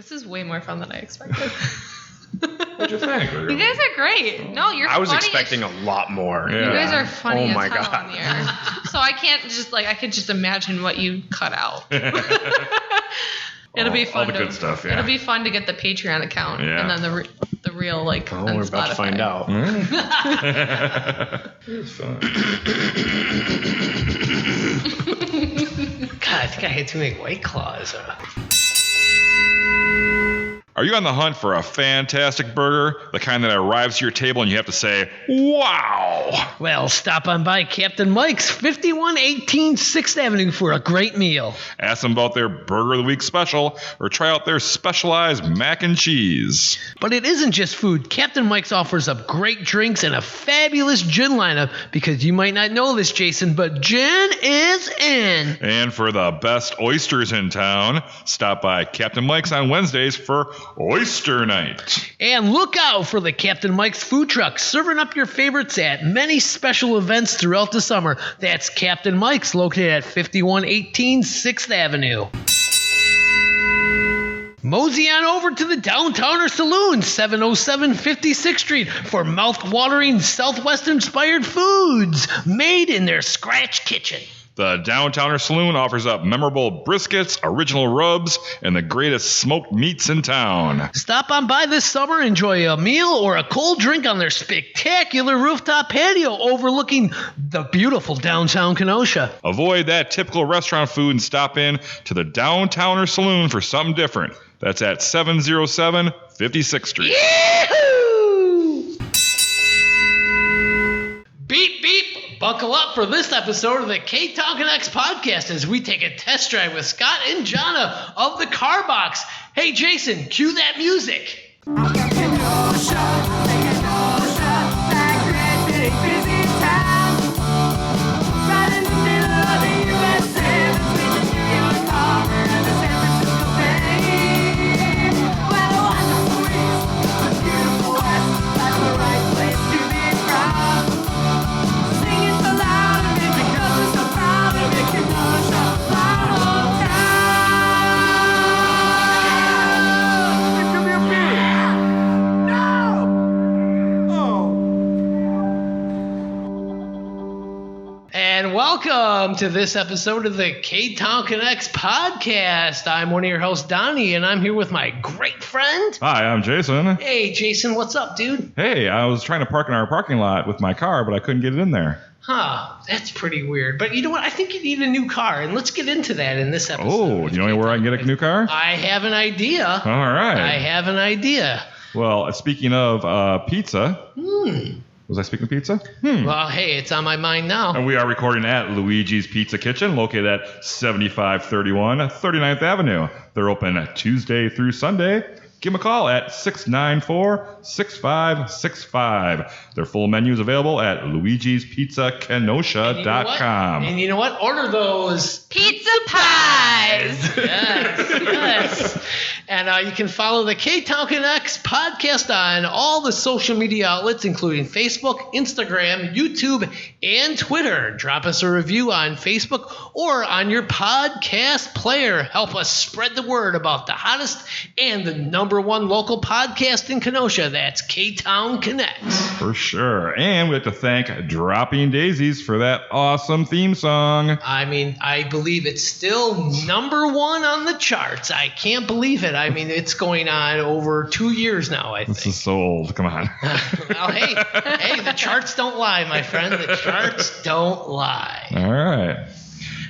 This is way more fun than I expected. What'd you think? You guys are great. No, you're funny. I was expecting a lot more. Yeah. You guys are funny Oh my as hell God. on the air. So I can't just I could just imagine what you cut out. It'll be fun. All the good stuff, yeah. It'll be fun to get the Patreon account Yeah. and then the real Oh, on we're about to Spotify. find out. It's fun. God, I think I had too many White Claws. Are you on the hunt for a fantastic burger? The kind that arrives to your table and you have to say, wow! Well, stop on by Captain Mike's, 5118 6th Avenue for a great meal. Ask them about their Burger of the Week special or try out their specialized mac and cheese. But it isn't just food. Captain Mike's offers up great drinks and a fabulous gin lineup because you might not know this, Jason, but gin is in. And for the best oysters in town, stop by Captain Mike's on Wednesdays for Oyster Night. And look out for the Captain Mike's food truck, serving up your favorites at many special events throughout the summer. That's Captain Mike's, located at 5118 6th Avenue. Mosey on over to the Downtowner Saloon, 707 56th Street, for mouth-watering Southwest-inspired foods made in their scratch kitchen. The Downtowner Saloon offers up memorable briskets, original rubs, and the greatest smoked meats in town. Stop on by this summer, enjoy a meal or a cold drink on their spectacular rooftop patio overlooking the beautiful downtown Kenosha. Avoid that typical restaurant food and stop in to the Downtowner Saloon for something different. That's at 707 56th Street. Yahoo! Beep, beep. Buckle up for this episode of the Ktown Connects podcast as we take a test drive with Scott and Johnna of the Carbox. Hey, Jason, cue that music. Welcome to this episode of the Ktown Connects podcast. I'm one of your hosts, Donnie, and I'm here with my great friend. Hi, I'm Jason. Hey, Jason, what's up, dude? Hey, I was trying to park in our parking lot with my car, but I couldn't get it in there. Huh, that's pretty weird. But you know what? I think you need a new car, and let's get into that in this episode. Oh, do you know where I can get a new car? I have an idea. All right. I have an idea. Well, speaking of pizza. Was I speaking of pizza? Well, hey, it's on my mind now. And we are recording at Luigi's Pizza Kitchen, located at 7531 39th Avenue. They're open Tuesday through Sunday. Give them a call at 694-6565. Their full menu is available at luigispizzakenosha.com. And you know what? Order those Pizza pies! Yes. And you can follow the Ktown Connects podcast on all the social media outlets, including Facebook, Instagram, YouTube, and Twitter. Drop us a review on Facebook or on your podcast player. Help us spread the word about the hottest and the number one local podcast in Kenosha. That's Ktown Connects. For sure. And we'd like to thank Dropping Daisies for that awesome theme song. I mean, I believe it's still number one on the charts. I can't believe it. I mean, it's going on over 2 years now, I think. This is so old. Come on. Well, hey, the charts don't lie, my friend. The charts don't lie. All right.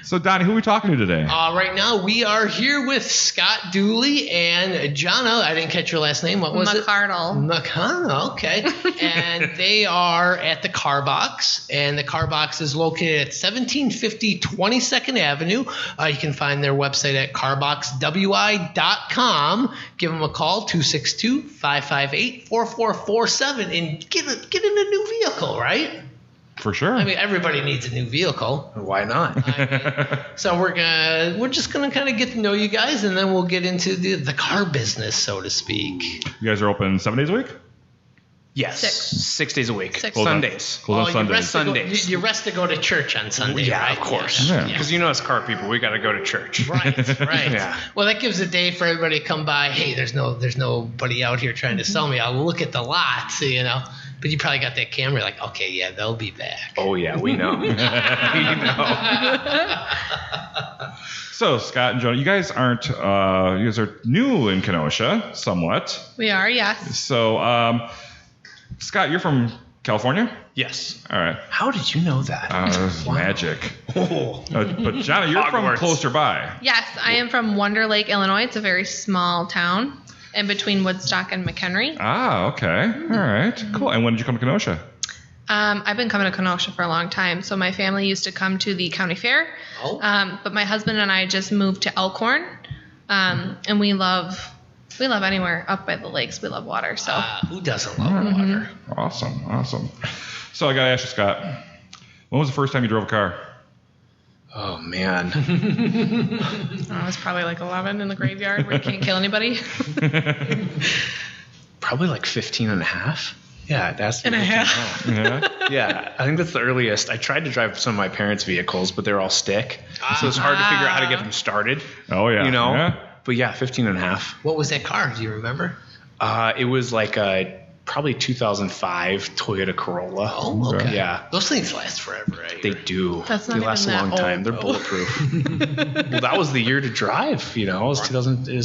So, Donnie, who are we talking to today? Right now, we are here with Scott Dooley and Johnna. I didn't catch your last name. What was McArdle. it? McArdle, okay. And they are at the Carbox, and the Carbox is located at 1750 22nd Avenue. You can find their website at carboxwi.com. Give them a call, 262-558-4447, and get in a new vehicle, right? For sure. I mean, everybody needs a new vehicle. Why not? So we're just gonna kind of get to know you guys, and then we'll get into the car business, so to speak. You guys are open 7 days a week? Yes. 6 days a week. Six. Sundays. Closed on Sundays. Sundays. You rest to go to church on Sunday, Yeah, right? of course. Yeah. Because you know, as car people, we got to go to church. Right. Yeah. Well, that gives a day for everybody to come by. Hey, there's nobody out here trying to sell me. I'll look at the lots, you know. But you probably got that camera like, okay, yeah, they'll be back. Oh, yeah, we know. We know. So, Scott and Johnna, you guys are new in Kenosha, somewhat. We are, yes. So, Scott, you're from California? Yes. All right. How did you know that? Magic. Oh. But Johnna, you're from Hogwarts. closer by. Yes, I am from Wonder Lake, Illinois. It's a very small town in between Woodstock and McHenry. Ah, okay. All right. Cool. And when did you come to Kenosha? I've been coming to Kenosha for a long time. So my family used to come to the county fair. Oh. But my husband and I just moved to Elkhorn. And we love anywhere up by the lakes. We love water. So Who doesn't love water? Awesome. So I got to ask you, Scott, when was the first time you drove a car? Oh, man. I was probably like 11 in the graveyard where you can't kill anybody. Probably like 15 and a half. Yeah, that's And a half. Yeah. Yeah, I think that's the earliest. I tried to drive some of my parents' vehicles, but they're all stick. So it's hard to figure out how to get them started. Oh, yeah. You know? Yeah. But yeah, 15 and a half. What was that car? Do you remember? It was like a probably 2005 Toyota Corolla. Oh, okay. Yeah. Those things last forever, right? They do. That's not they last even a long that time. old. They're bulletproof. Well, that was the year to drive. You know, it was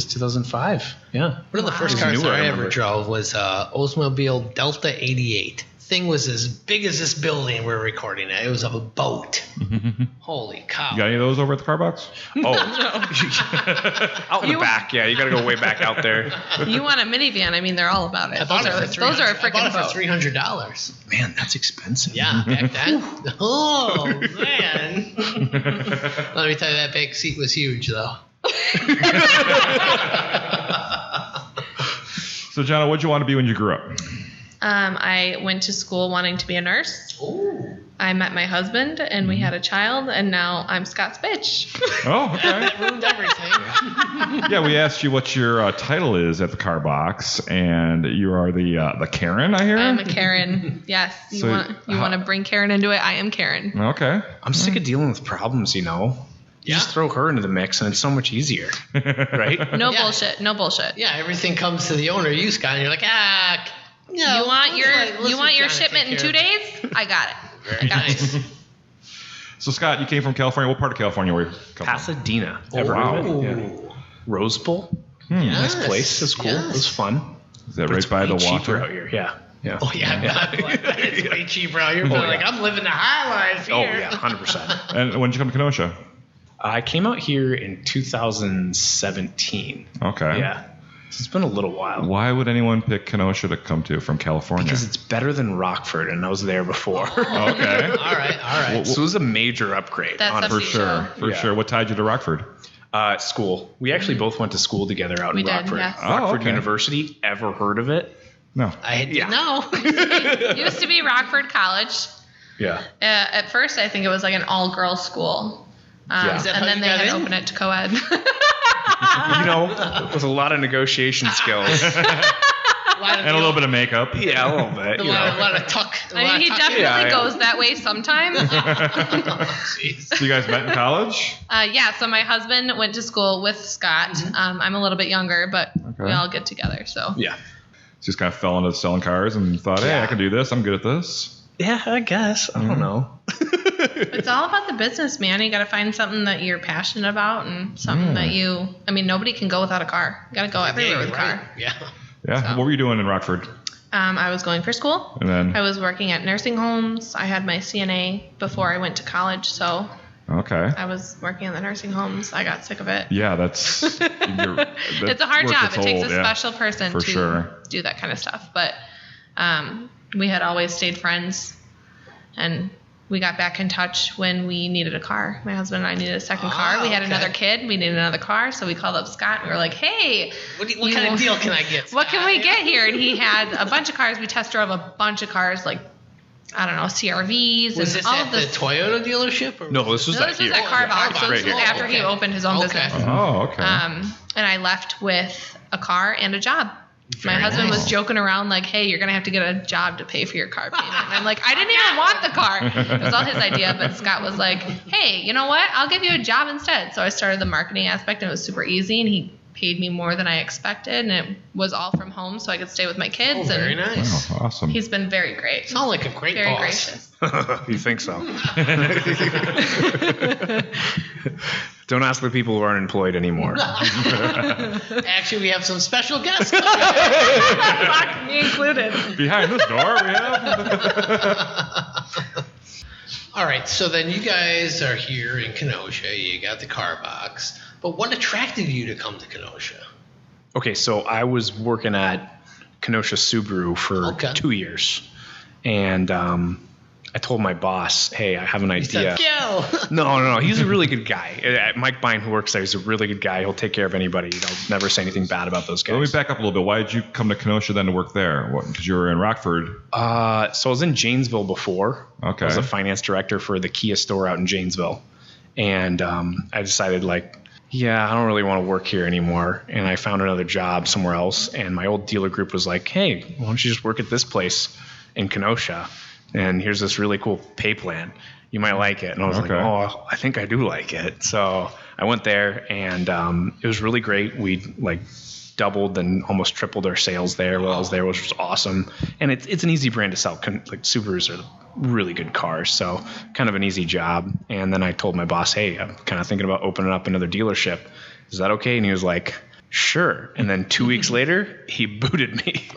2005. Yeah. One of the first It was cars newer, that I ever remember. drove was Oldsmobile Delta 88. Thing was as big as this building we're recording at. It was of a boat. Holy cow. You got any of those over at the Carbox? Oh. Out in the back. Yeah, you got to go way back out there. You want a minivan? I mean, they're all about it. I bought it for Those are a I bought freaking it for boat. $300. Man, that's expensive. Yeah, back then. Oh, man. Let me tell you, that back seat was huge, though. So, Johnna, what'd you want to be when you grew up? I went to school wanting to be a nurse. Ooh. I met my husband, and we had a child, and now I'm Scott's bitch. Oh, okay. That ruined everything. Yeah, we asked you what your title is at the Carbox, and you are the Karen, I hear? I'm a Karen. Yes. You So want to bring Karen into it? I am Karen. Okay. I'm sick of dealing with problems, you know. You just throw her into the mix, and it's so much easier. Right? No Yeah. bullshit. No bullshit. Yeah, everything comes to the owner, you, Scott, and you're like, no, You want your Johnna shipment take in 2 care of days? I got it. Very nice. So, Scott, you came from California. What part of California were you coming from? Pasadena. Oh, Ever heard of wow. it? Yeah. Rose Bowl. Yes, Nice place. It was cool. yes. It was fun. Is that But right it's by the way cheaper water? out here. Yeah. Yeah. Oh, yeah. It's way cheaper out here. But Oh, like, yeah. I'm living the high life here. Oh, yeah. 100%. And when did you come to Kenosha? I came out here in 2017. Okay. Yeah. So it's been a little while. Why would anyone pick Kenosha to come to from California? Because it's better than Rockford, and I was there before. Okay. All right. So it was a major upgrade. That's honestly. For sure. For Yeah. sure. What tied you to Rockford? School. We actually both went to school together out We in did, Rockford. yes. Oh, Rockford okay. University. Ever heard of it? No. I didn't Yeah. know. Used to be Rockford College. Yeah. At first, I think it was like an all-girls school. Yeah. Is that how And then you they got had in? opened it to co-ed. You know, with a lot of negotiation skills. And a little bit of makeup. Yeah, a little bit. A You lot know. of tuck. I mean, he definitely Yeah. goes that way sometimes. Jeez. So you guys met in college? Yeah, so my husband went to school with Scott. I'm a little bit younger, but we Okay. all get together. So Yeah. Just kind of fell into selling cars and thought, hey, Yeah. I can do this. I'm good at this. Yeah, I guess. I don't know. it's all about the business, man. You got to find something that you're passionate about and something that nobody can go without a car. You got to go everywhere with a car. Yeah. Yeah. So. What were you doing in Rockford? I was going for school. And then, I was working at nursing homes. I had my CNA before I went to college, so okay. I was working in the nursing homes. I got sick of it. Yeah, that's. It's a hard job. It takes a special person for to sure. do that kind of stuff. But we had always stayed friends, and we got back in touch when we needed a car. My husband and I needed a second car. We had another kid. We needed another car, so we called up Scott. And we were like, hey, What kind of deal can I get? what can Scott? we get here? And he had a bunch of cars. We test drove a bunch of cars, like, I don't know, CRVs Was and this all at of the this. This deallership? No, this was No, this was at Carbox. So this was after he opened his own business. Oh, okay. And I left with a car and a job. My husband was joking around like, hey, you're going to have to get a job to pay for your car payment. And I'm like, I didn't even want the car. It was all his idea. But Scott was like, hey, you know what? I'll give you a job instead. So I started the marketing aspect, and it was super easy. And he paid me more than I expected. And it was all from home, so I could stay with my kids. Very nice. Wow, awesome. He's been very great. Sound like a great Very boss. gracious. You think so? Don't ask the people who aren't employed anymore. Actually, we have some special guests. Fuck, me included. Behind this door, we have. All right, so then you guys are here in Kenosha. You got the Carbox. But what attracted you to come to Kenosha? Okay, so I was working at Kenosha Subaru for 2 years. And I told my boss, hey, I have an idea. He said, go. No. He's a really good guy. Mike Bine, who works there, he's a really good guy. He'll take care of anybody. He'll never say anything bad about those guys. Let me back up a little bit. Why did you come to Kenosha then to work there? Because you were in Rockford. So I was in Janesville before. Okay. I was a finance director for the Kia store out in Janesville. And I decided, I don't really want to work here anymore. And I found another job somewhere else. And my old dealer group was like, hey, why don't you just work at this place in Kenosha? And here's this really cool pay plan. You might like it. And I was like, oh, I think I do like it. So I went there, and it was really great. We doubled and almost tripled our sales there while I was there, which was awesome. And it's an easy brand to sell. Subarus are really good cars, so kind of an easy job. And then I told my boss, hey, I'm kind of thinking about opening up another dealership. Is that okay? And he was like, sure. And then 2 weeks later, he booted me.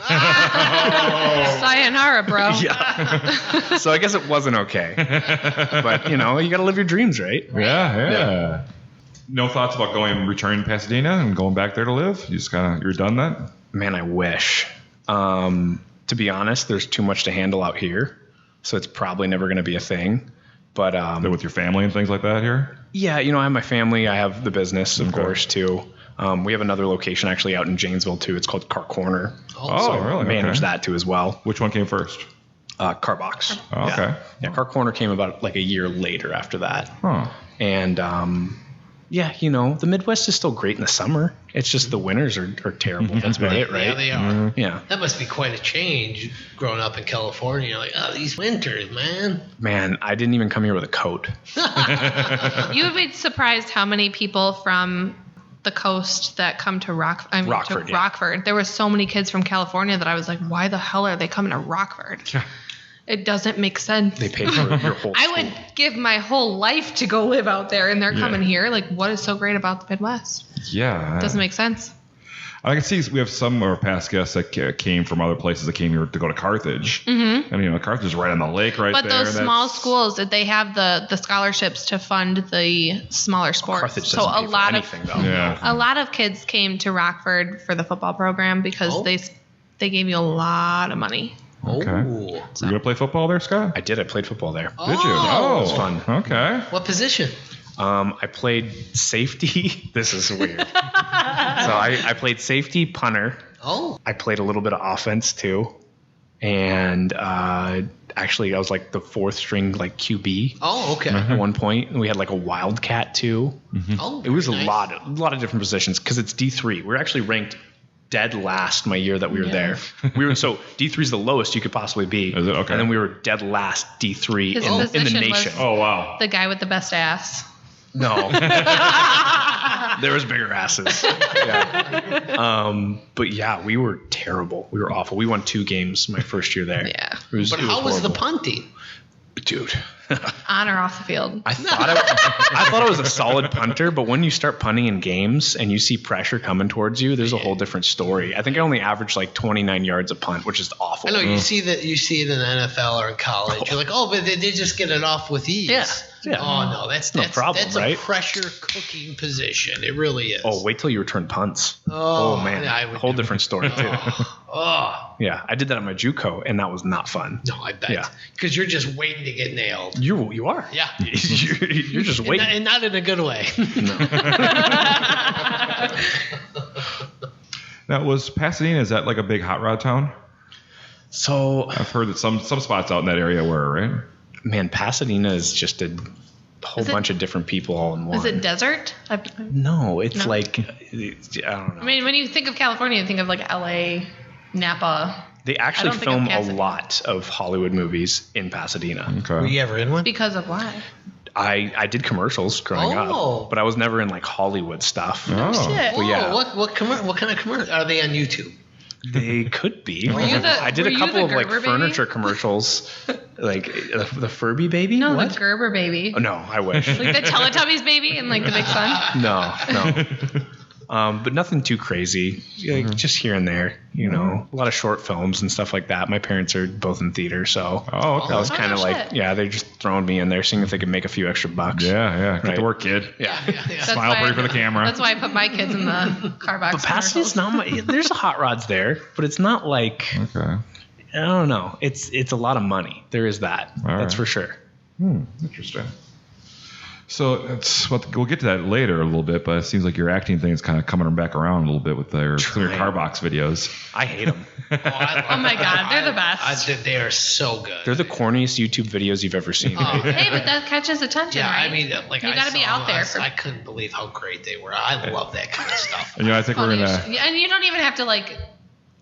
Sayonara, bro. Yeah. So I guess it wasn't okay. But, you got to live your dreams, right? Yeah. No thoughts about returning to Pasadena and going back there to live? You just you're done that? Man, I wish. To be honest, there's too much to handle out here. So it's probably never going to be a thing. But with your family and things like that here? Yeah, I have my family. I have the business, of course, too. We have another location actually out in Janesville, too. It's called Car Corner. So really? Manage that, too, as well. Which one came first? Carbox. Oh, okay. Yeah, Car Corner came about a year later after that. Huh. And, the Midwest is still great in the summer. It's just the winters are terrible. That's about it, right? Yeah, they are. Mm-hmm. Yeah. That must be quite a change growing up in California. Like, these winters, man. Man, I didn't even come here with a coat. You would be surprised how many people from the coast that come to Rockford. Rockford. There were so many kids from California that I was like, why the hell are they coming to Rockford? Yeah. It doesn't make sense. They paid for your whole I school. would give my whole life to go live out there, and they're coming here. Like, what is so great about the Midwest? Yeah. It doesn't make sense. I can see we have some of our past guests that came from other places that came here to go to Carthage. Mm-hmm. And, Carthage is right on the lake right but there. But those small schools, they have the scholarships to fund the smaller sports. Carthage doesn't pay for anything, though. Yeah. A lot of kids came to Rockford for the football program because they gave you a lot of money. Okay. Oh. You going to play football there, Scott? I did. I played football there. Did you? Oh, it was fun. Okay. What position? I played safety. This is weird. So I played safety, punter. Oh. I played a little bit of offense too. And actually I was the fourth string QB. Oh, okay. At one point. And we had a wildcat too. Mm-hmm. Oh, it was nice. a lot of different positions because it's D3. We're actually ranked dead last my year that we were there. So D3 is the lowest you could possibly be. Is it? Okay. And then we were dead last D3 His in the position nation. was- Oh, wow. The guy with the best ass. No. There was bigger asses. Yeah. But yeah, we were terrible. We were awful. We won 2 games my first year there. Yeah. But how was the punting? Dude. On or off the field. I thought I was a solid punter, but when you start punting in games and you see pressure coming towards you, there's a whole different story. I think I only averaged 29 yards a punt, which is awful. I know you see it in the NFL or in college. You're like, but they just get it off with ease. Yeah. Oh no, that's no problem, that's right? a pressure cooking position. It really is. Oh, wait till you return punts. Oh, man, I a would whole different story too. Oh. Yeah, I did that at my JUCO, and that was not fun. No, I bet. Yeah. Because you're just waiting to get nailed. You are. Yeah. You're just waiting. And not in a good way. Now, was Pasadena, is that a big hot rod town? So I've heard that some spots out in that area were, right? man, Pasadena is just a whole Is it- bunch of different people all in one. Is it desert? No, it's No? like, I don't know. I mean, when you think of California, you think of like LA, Napa. They actually I don't think film of a Pasadena. lot of Hollywood movies in Pasadena. Were Okay. you ever in one? Because of what? I did commercials growing Oh. up, but I was never in like Hollywood stuff. Oh. Shit. Whoa, yeah. what kind of commercial? Are they on YouTube? They could be. Were you the- I did were a you couple the of like Gerber baby? furniture commercials, like the Furby baby. No, what? the Gerber baby. Oh, no, I wish. Like the Teletubbies baby and like the big son. No. But nothing too crazy. Like, just here and there, you know, a lot of short films and stuff like that. My parents are both in theater, so Oh, okay. that was Oh, kind of no like, shit. yeah, they're just throwing me in there, seeing if they could make a few extra bucks. Yeah. Get Right. to work, kid. Yeah. That's Smile why pretty for the camera. That's why I put my kids in the Carbox. But Pasadena's not my. There's a Hot Rods there, but it's not like, Okay. I don't know. It's a lot of money. There is that. All That's right. for sure. Interesting. So we'll get to that later a little bit, but it seems like your acting thing is kind of coming back around a little bit with some of your Carbox videos. I hate them. Oh my God, they're the best. They are so good. They're the corniest YouTube videos you've ever seen. Hey, but that catches attention, Yeah, right? I mean, like you I got to be saw out there. them, I couldn't believe how great they were. I love that kind of stuff. And I think we're gonna. Yeah, and you don't even have to like.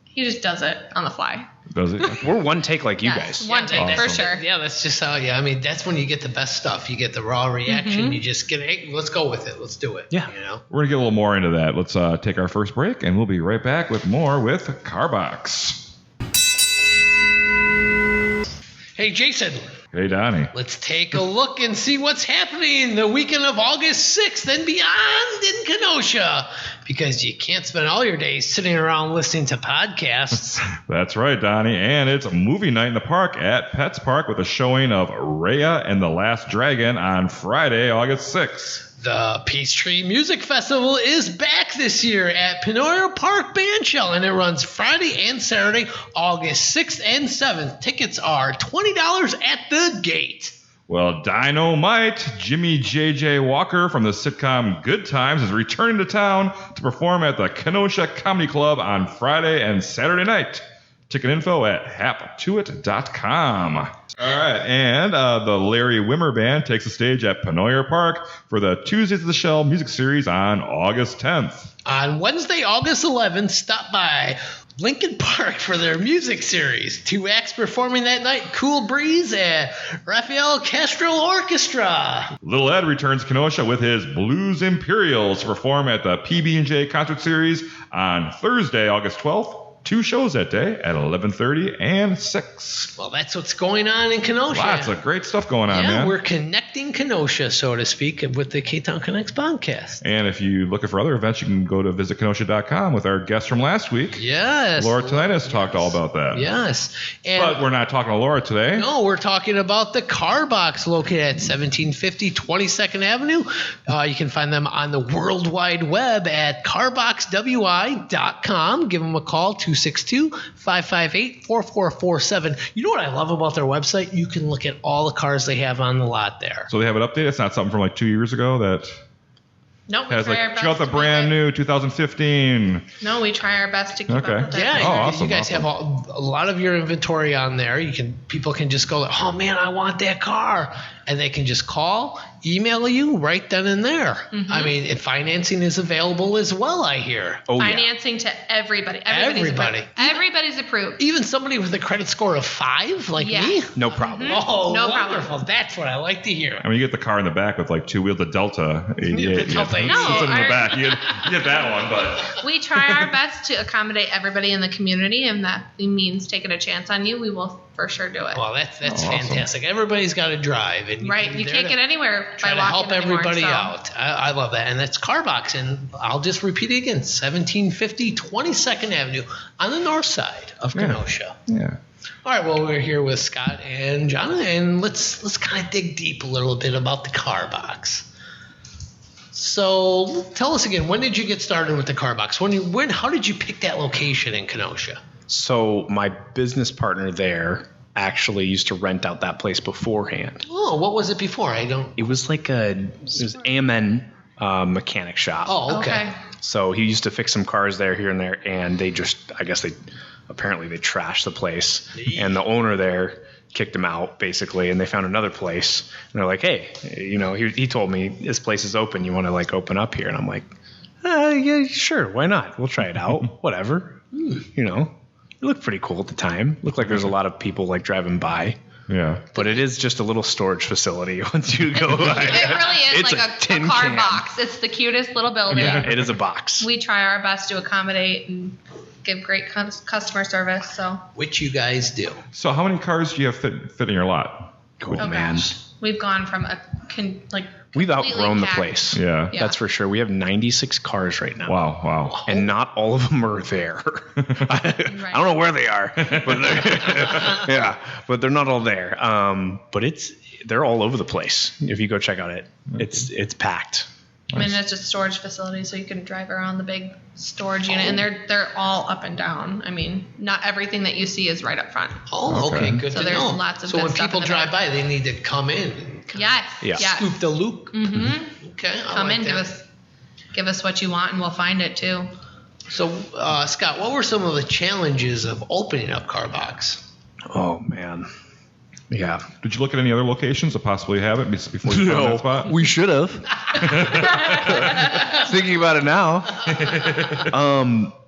He just does it on the fly. Does it? We're one take like you Yes, guys. one take for Awesome. sure. Yeah, that's just how. Yeah, I mean, that's when you get the best stuff. You get the raw reaction. You just get, hey, let's go with it. Let's do it. Yeah. you know. We're gonna get a little more into that. Let's take our first break, and we'll be right back with more with Carbox. Hey, Jason, Hey, Donnie. let's take a look and see what's happening the weekend of August 6th and beyond in Kenosha. Because you can't spend all your days sitting around listening to podcasts. That's right, Donnie. And it's a movie night in the park at Pets Park with a showing of Raya and the Last Dragon on Friday, August 6th. The Peachtree Music Festival is back this year at Penoyer Park Bandshell, and it runs Friday and Saturday, August 6th and 7th. Tickets are $20 at the gate. Well, Dynamite Jimmy J.J. Walker from the sitcom Good Times is returning to town to perform at the Kenosha Comedy Club on Friday and Saturday night. Ticket info at haptoit.com. All right, and the Larry Wimmer Band takes the stage at Penoyer Park for the Tuesdays of the Shell music series on August 10th. On Wednesday, August 11th, stop by Lincoln Park for their music series. 2 acts performing that night, Cool Breeze and Raphael Castro Orchestra. Little Ed returns to Kenosha with his Blues Imperials to perform at the PB&J concert series on Thursday, August 12th. 2 shows that day at 11:30 and 6. Well, that's what's going on in Kenosha. Lots of great stuff going on, yeah, man. we're connecting Kenosha, so to speak, with the Ktown Connects podcast. And if you're looking for other events, you can go to visitkenosha.com with our guest from last week. Yes. Laura Tinnitus talked all about that. Yes. And But we're not talking to Laura today. no, we're talking about the Carbox located at 1750 22nd Avenue. You can find them on the World Wide Web at carboxwi.com. Give them a call, 262-558-4447. You know what I love about their website? You can look at all the cars they have on the lot there. So they have it updated. It's not something from like 2 years ago that Nope, we has try our like, best check out the to brand make it. new 2015. No, we try our best to keep Okay. up with it. Yeah, Oh, awesome, you guys awesome. have a lot of your inventory on there. People can just go, oh man, I want that car, and they can just call, email you right then and there. Mm-hmm. I mean, and financing is available as well, I hear. Oh, yeah. Financing to everybody. Everybody. Everybody's approved. Even somebody with a credit score of 5, like Yeah. me. No problem. Oh, No problem. wonderful! That's what I like to hear. I mean, you get the car in the back with like 2-wheel, the Delta 88. The Delta 88. No, It's in the our- back. You get that one, but We try our best to accommodate everybody in the community, and that means taking a chance on you. We will for sure do it. Well, that's Awesome. fantastic. Everybody's got to drive, and Right, you can't get anywhere try by to walking help anymore, everybody so. out. I love that, and that's Carbox, and I'll just repeat it again: 1750 22nd Avenue on the north side of Kenosha. yeah. All right, well, we're here with Scott and Johnna, and let's kind of dig deep a little bit about the Carbox. So tell us again, when did you get started with the Carbox? How did you pick that location in Kenosha? So my business partner there actually used to rent out that place beforehand. Oh, what was it before? I don't. It was like it was AMN mechanic shop. Oh, okay. So he used to fix some cars there, here and there, and they apparently trashed the place, and the owner there kicked him out basically, and they found another place, and they're like, hey, he told me this place is open, you want to like open up here? And I'm like, yeah, sure, why not? We'll try it out. Whatever. It looked pretty cool at the time. Looked like there's a lot of people like driving by. Yeah. But it is just a little storage facility once you go by. It really is It's like a car box. It's the cutest little building. Yeah, it is a box. We try our best to accommodate and give great customer service. So, Which you guys do. So how many cars do you have fit in your lot? Oh, man. gosh. We've gone from We've completely outgrown the packed. place. Yeah. That's for sure. We have 96 cars right now. Wow. And not all of them are there. I don't know where they are, but but they're not all there. But they're all over the place. If you go check out it, it's packed. I mean, it's a storage facility, so you can drive around the big storage unit, and they're all up and down. I mean, not everything that you see is right up front. Oh, okay. Good So to there's know. lots of so good when stuff people in the drive back. by, they need to come in. And Yes. Scoop the loop. Mm-hmm. Okay. I Come like in, that. give us what you want, and we'll find it too. So, Scott, what were some of the challenges of opening up Carbox? Oh, man. Yeah. Did you look at any other locations to possibly have it before you found that spot? We should have. Thinking about it now.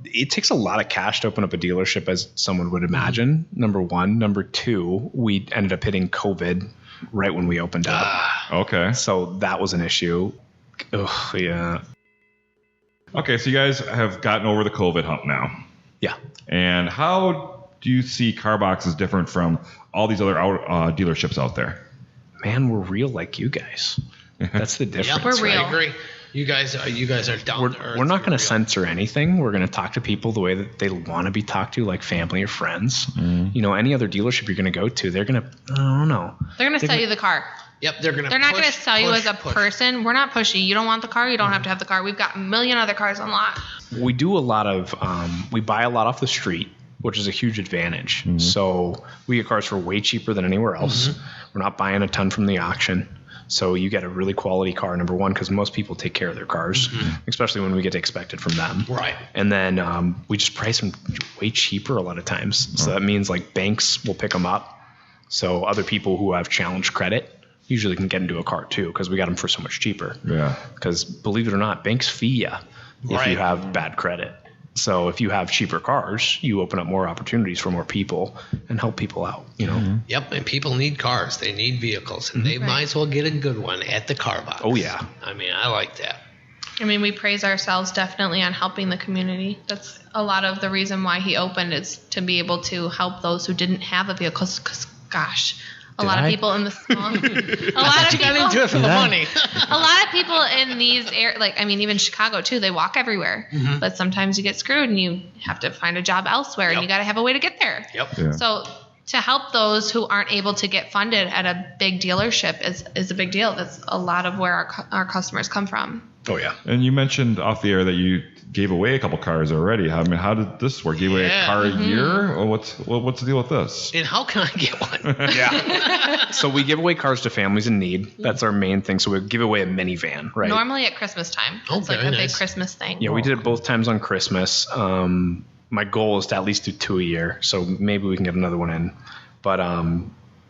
It takes a lot of cash to open up a dealership, as someone would imagine. Number one. Number two, we ended up hitting COVID right when we opened up. Okay. So that was an issue. Ugh, yeah. Okay, so you guys have gotten over the COVID hump now. Yeah. And how do you see Carbox is different from all these other dealerships out there? Man, we're real like you guys. That's the difference. We're real. I agree. You guys are down to earth. We're not going You're to real. censor anything. We're going to talk to people the way that they want to be talked to, like family or friends. Any other dealership you're going to go to, they're going to, I don't know. They're going to sell you the car. Yep, they're not going to sell you as a person. We're not pushy. You don't want the car, you don't have to have the car. We've got a million other cars on lot. We do a lot of, we buy a lot off the street, which is a huge advantage. So we get cars for way cheaper than anywhere else. We're not buying a ton from the auction. So you get a really quality car, number one, because most people take care of their cars, especially when we get expected from them. Right. And then we just price them way cheaper a lot of times. So that means like banks will pick them up. So other people who have challenged credit usually can get into a car too, because we got them for so much cheaper. Yeah. Because believe it or not, banks fee you if you have bad credit. So if you have cheaper cars, you open up more opportunities for more people and help people out, Yep, and people need cars. They need vehicles, and they might as well get a good one at the Carbox. Oh, yeah. I mean, I like that. I mean, we praise ourselves definitely on helping the community. That's a lot of the reason why he opened, is to be able to help those who didn't have a vehicle. Because, gosh, a lot of people in the small, a lot of You got people, into it for the money. a lot of people in these even Chicago too, they walk everywhere, but sometimes you get screwed and you have to find a job elsewhere, and you got to have a way to get there. Yep. Yeah. So to help those who aren't able to get funded at a big dealership is a big deal. That's a lot of where our customers come from. Oh, yeah. And you mentioned off the air that you gave away a couple cars already. I mean, how did this work? You gave away a car a year? Or what's the deal with this? And how can I get one? Yeah. So we give away cars to families in need. That's our main thing. So we give away a minivan, right? Normally at Christmas time. Oh, It's like very a big nice. Christmas thing. Yeah, we did it both times on Christmas. My goal is to at least do 2 a year, so maybe we can get another one in. But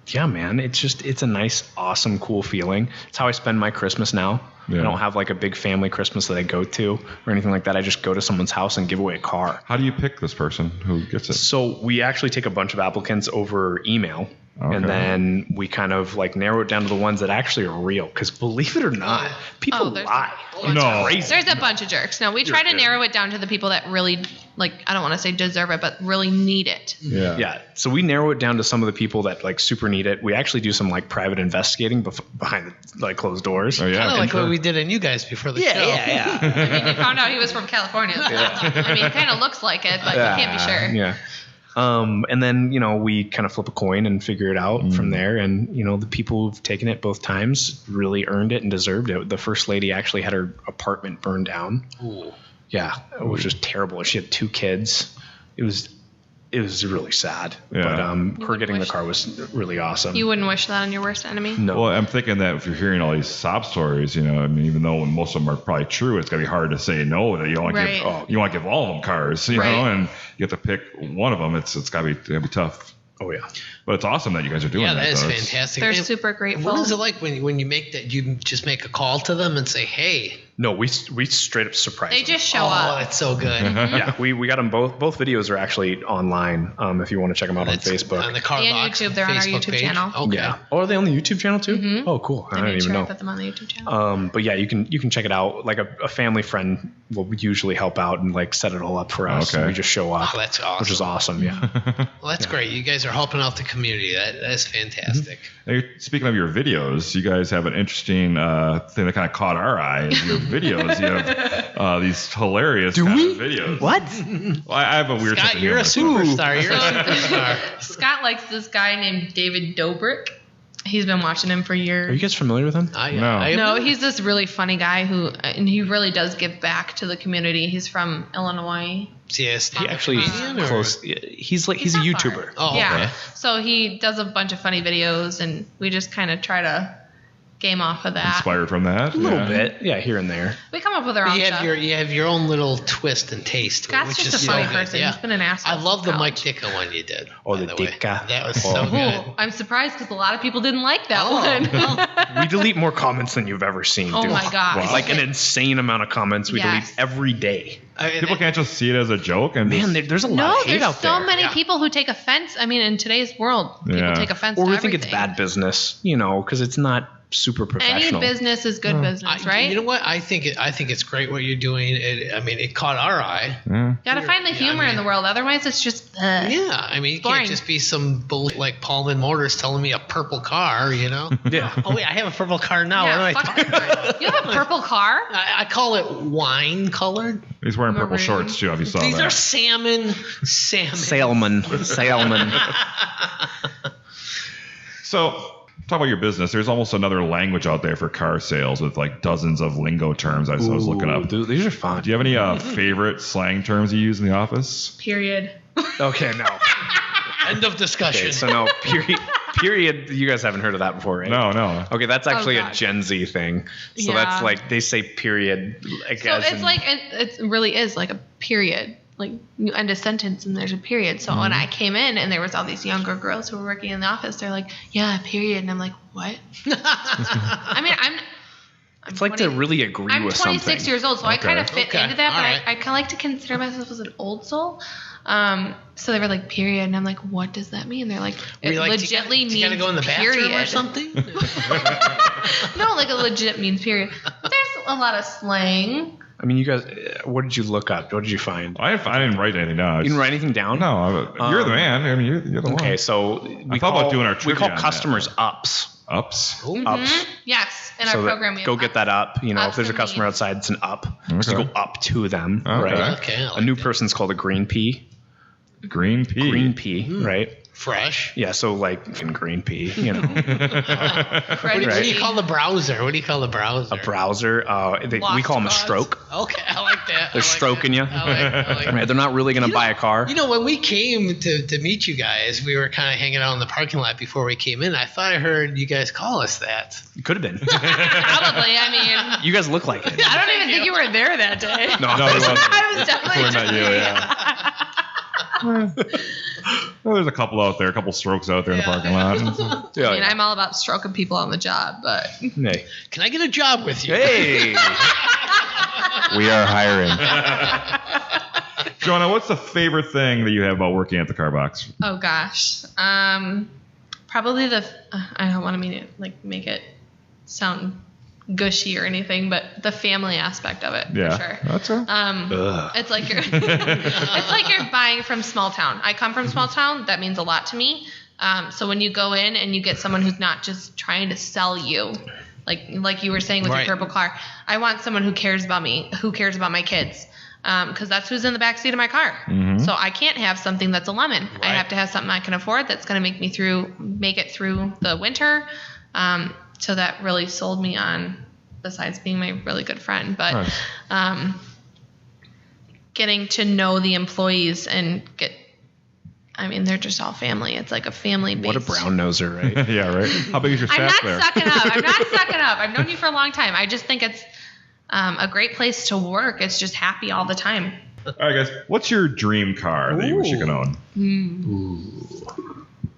yeah, man, it's a nice, awesome, cool feeling. It's how I spend my Christmas now. Yeah. I don't have like a big family Christmas that I go to or anything like that. I just go to someone's house and give away a car. How do you pick this person who gets it? So we actually take a bunch of applicants over email. Okay. And then we kind of like narrow it down to the ones that actually are real. Because believe it or not, people there's- lie. No. It's crazy. There's a bunch of jerks. No, we try to narrow it down to the people that really, I don't want to say deserve it, but really need it. Yeah. Yeah. So we narrow it down to some of the people that like super need it. We actually do some like private investigating behind the like closed doors. Oh, yeah. Kind of like what we did in you guys before the show. Yeah. I mean, you found out he was from California. So, I mean, it kind of looks like it, but you can't be sure. Yeah. And then, we kind of flip a coin and figure it out from there. And, the people who've taken it both times really earned it and deserved it. The first lady actually had her apartment burned down. Ooh. Yeah. It was just terrible. She had 2 kids. It was it was really sad. Yeah. But her getting the car was really awesome. You wouldn't wish that on your worst enemy? No. Well, I'm thinking that if you're hearing all these sob stories, I mean, even though most of them are probably true, it's gonna be hard to say no. That you want to give, you want to give all of them cars, know, and you have to pick one of them. It's gotta be tough. Oh yeah. But it's awesome that you guys are doing that. Yeah, that is though. fantastic. They're And super grateful. What is it like when you make that? You just make a call to them and say, "Hey." No, we straight up surprised They them. just show Oh, up. that's so good. Yeah, we got them both. Both videos are actually online. If you want to check them out on Facebook. On the Carbox And YouTube, they're on our Facebook YouTube page. channel. Okay. Yeah. Oh, are they on the YouTube channel too? Mhm. Oh, cool. I I don't made even sure I know. put them on the YouTube channel. But yeah, you can check it out. Like a family friend will usually help out and like set it all up for us. Okay. And we just show up. Oh, that's awesome. Which is awesome. Yeah. Well, that's great. You guys are helping out the community. That's fantastic. Hey, speaking of your videos, you guys have an interesting thing that kind of caught our eye. Is your videos. You have these hilarious videos. What? Well, I have a weird. sense Scott, of you're a humor, so- superstar. You're a superstar. Scott likes this guy named David Dobrik. He's been watching him for Are years. you guys familiar with him? No, he's this really funny guy and he really does give back to the community. He's from Illinois. Yes, He actually close. He's a not YouTuber. far. Oh, Yeah. okay. So he does a bunch of funny videos, and we just kind of try to game off of that. Inspired from that. A little bit. Yeah, here and there. We come up with our own You stuff. have your own little twist and taste to it, Scott's which just is a so funny good. person. Yeah. He's been an asshole. I love the since Mike college. Dicka one you did. Oh, by the way. Dicka. That was so good. Oh, I'm surprised because a lot of people didn't like that one. We delete more comments than you've ever seen. Oh dude. my God. Wow. Like an insane amount of comments we Yes. delete every day. People can't just see it as a joke and Man, just, there's a lot No, of hate there's out there. so many Yeah. people who take offense. I mean, in today's world, people Yeah. take offense Or to we think it's everything. bad business, because it's not super Any professional. business is good business, right? You know what? I think it's great what you're doing. It caught our eye. Gotta find the humor in the world. Otherwise, it's just Yeah, I mean, you Boring. can't just be some bully like Paul and Mortars telling me a purple car, Yeah. Oh, wait, I have a purple car now. Yeah, What am I fuck talking about? You have a purple car? I call it wine colored. he's wearing purple Maroon. shorts too. If you saw These that. are salmon. Salmon. So, talk about your business. There's almost another language out there for car sales with like dozens of lingo terms I was looking up. Dude, these are fun. Do you have any favorite slang terms you use in the office? Period. Okay, no. End of discussion. Okay, so no, period. You guys haven't heard of that before, right? No. Okay, that's actually a God. Gen Z thing. So Yeah. that's like, they say period. Like, So it's like, it really is like a period. Like you end a sentence and there's a period. So when I came in and there was all these younger girls who were working in the office, they're like, yeah, period. And I'm like, what? I mean, I'm it's like 20 to really agree I'm with 26 something. years old, so I kind of fit Okay. into that, All but right. I kind of like to consider myself as an old soul. So they were like, period. And I'm like, what does that mean? They're like, Were it you like, legitly do you means gotta go in the bathroom period. or something? No, like a legit means period. But there's a lot of slang. I mean, you guys, what did you look up? What did you find? I didn't write anything down. You didn't write anything down? No, you're the man. I mean, you're the one. Okay, so we thought about doing our we trivia call on that. customers ups. Ups. Ups. Yes, in So our that- program we have go get that up. If Ups there's a and customer needs. outside, it's an up. So you Okay. go up to them, Okay. right? Okay, I like a new that. person's called a green pea. Green pea. Green pea, right? Fresh. Yeah, so like fucking green pea, Fred What do you call the browser? What do you call the browser? a browser. We Lost call them a cause. stroke. Okay, I like that. They're stroking you. I like Right, they're not really gonna buy a car. You know, when we came to meet you guys, we were kind of hanging out in the parking lot before we came in. I thought I heard you guys call us that. Could have been. Probably. I mean, You guys look like it. I don't even think you were there that day. No, No, it wasn't. I was definitely We're not you, yeah. Well, there's a couple out there, a couple strokes out there in the parking lot. Yeah, I mean, I'm all about stroking people on the job, but Hey. Can I get a job with you? Hey. We are hiring. Joanna, what's the favorite thing that you have about working at the Carbox? oh gosh, probably I don't want to make it sound gushy or anything, but the family aspect of it, Yeah, for sure. that's right. It's like you're buying from small town. I come from small town. That means a lot to me. So when you go in and you get someone who's not just trying to sell you, like you were saying with Right. your purple car, I want someone who cares about me, who cares about my kids. Because that's who's in the back seat of my car. So I can't have something that's a lemon. I Right. have to have something I can afford that's going to make it through the winter. So that really sold me on, besides being my really good friend. But Nice. getting to know the employees and I mean, they're just all family. It's like a family base. What a brown noser, right? Yeah, right. How big is your I'm staff not there? sucking up. I'm not sucking up. I've known you for a long time. I just think it's a great place to work. It's just happy all the time. All right, guys. What's your dream car that you wish you could own?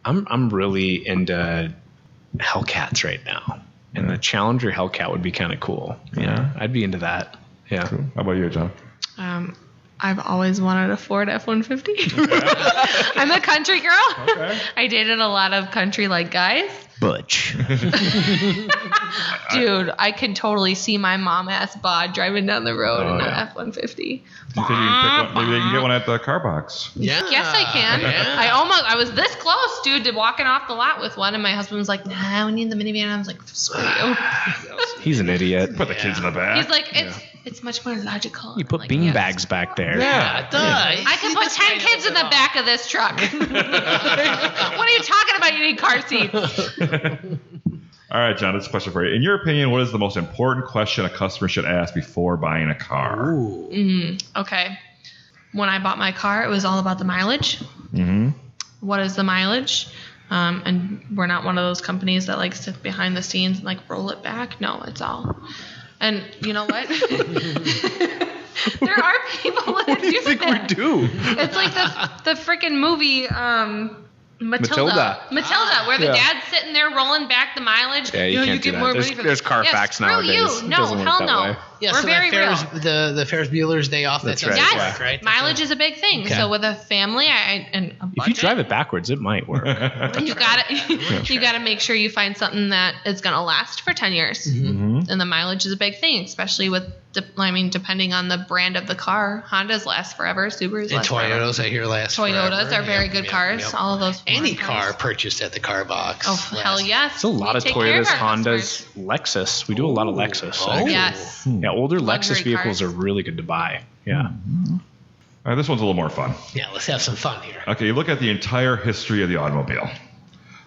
I'm really into Hellcats right now, and the Challenger Hellcat would be kind of cool. Yeah, I'd be into that. Yeah. Cool. How about you, John? I've always wanted a Ford F-150. I'm a country girl. Okay. I dated a lot of country-like guys. Butch. Dude, I can totally see my mom-ass bod driving down the road in an F-150. Do you think you can pick one? Maybe they can get one at the Carbox. Yeah. Yes, I can. Yeah. I was this close, dude, to walking off the lot with one, and my husband was like, nah, we need the minivan. I was like, screw you. He's an idiot. Put the kids in the back. He's like, it's much more logical. You put like, bean yes. bags back there. Yeah, duh. I can put 10 kids in the back of this truck. What are you talking about? You need car seats. All right, John, this is a question for you. In your opinion, what is the most important question a customer should ask before buying a car? Okay. When I bought my car, it was all about the mileage. Mm-hmm. What is the mileage? And we're not one of those companies that like sit behind the scenes and like roll it back. No, it's all. And you know what? There are people that do that. We do. It's like the freaking movie Matilda, where the dad's sitting there rolling back the mileage. Yeah, you can't do get that. more There's- money for there's Carfax screw nowadays. You. It No, doesn't work hell that no. way. Yeah, We're so very real. the Ferris Bueller's Day Off. That's that right. doesn't Yes, work, right? mileage is a big thing. Okay. So with a family and a If you budget, drive it backwards, it might work. you gotta make sure you find something that is gonna last for 10 years. Mm-hmm. And the mileage is a big thing, especially with depending on the brand of the car. Hondas last forever. Subarus And last forever. Toyotas, I hear, last Toyotas forever. are very good cars. Yep. All of those. Any foreign car cars. purchased at the Carbox. Oh hell yes! There's a lot of We take care Toyotas, our Hondas, customers. Lexus. We do a lot of Lexus. Oh. actually. Yes. Yeah, older Luxury Lexus vehicles cars. are really good to buy. Yeah. All right, this one's a little more fun. Yeah, let's have some fun here. Okay, you look at the entire history of the automobile.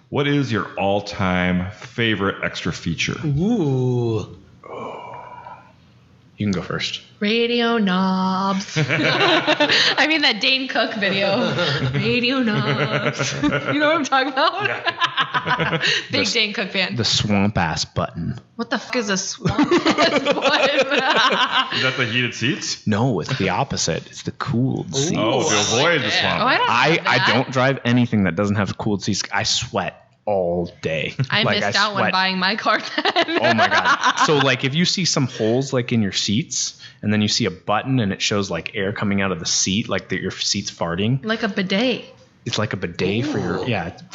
What is your all-time favorite extra feature? Ooh. You can go first. Radio knobs. I mean that Dane Cook video. Radio knobs. You know what I'm talking about? Big Dane Cook fan. The swamp ass button. What the fuck is a swamp? What is that? Is that the heated seats? No, it's the opposite. It's the cooled seats. Oh, to I like avoid the that. swamp. Oh, I don't. I have that. don't drive anything that doesn't have cooled seats. I sweat all day. I missed out when sweat. buying my car then. Oh my god. So like if you see some holes like in your seats and then you see a button and it shows like air coming out of the seat, like your seat's farting, Like a bidet. it's like a bidet for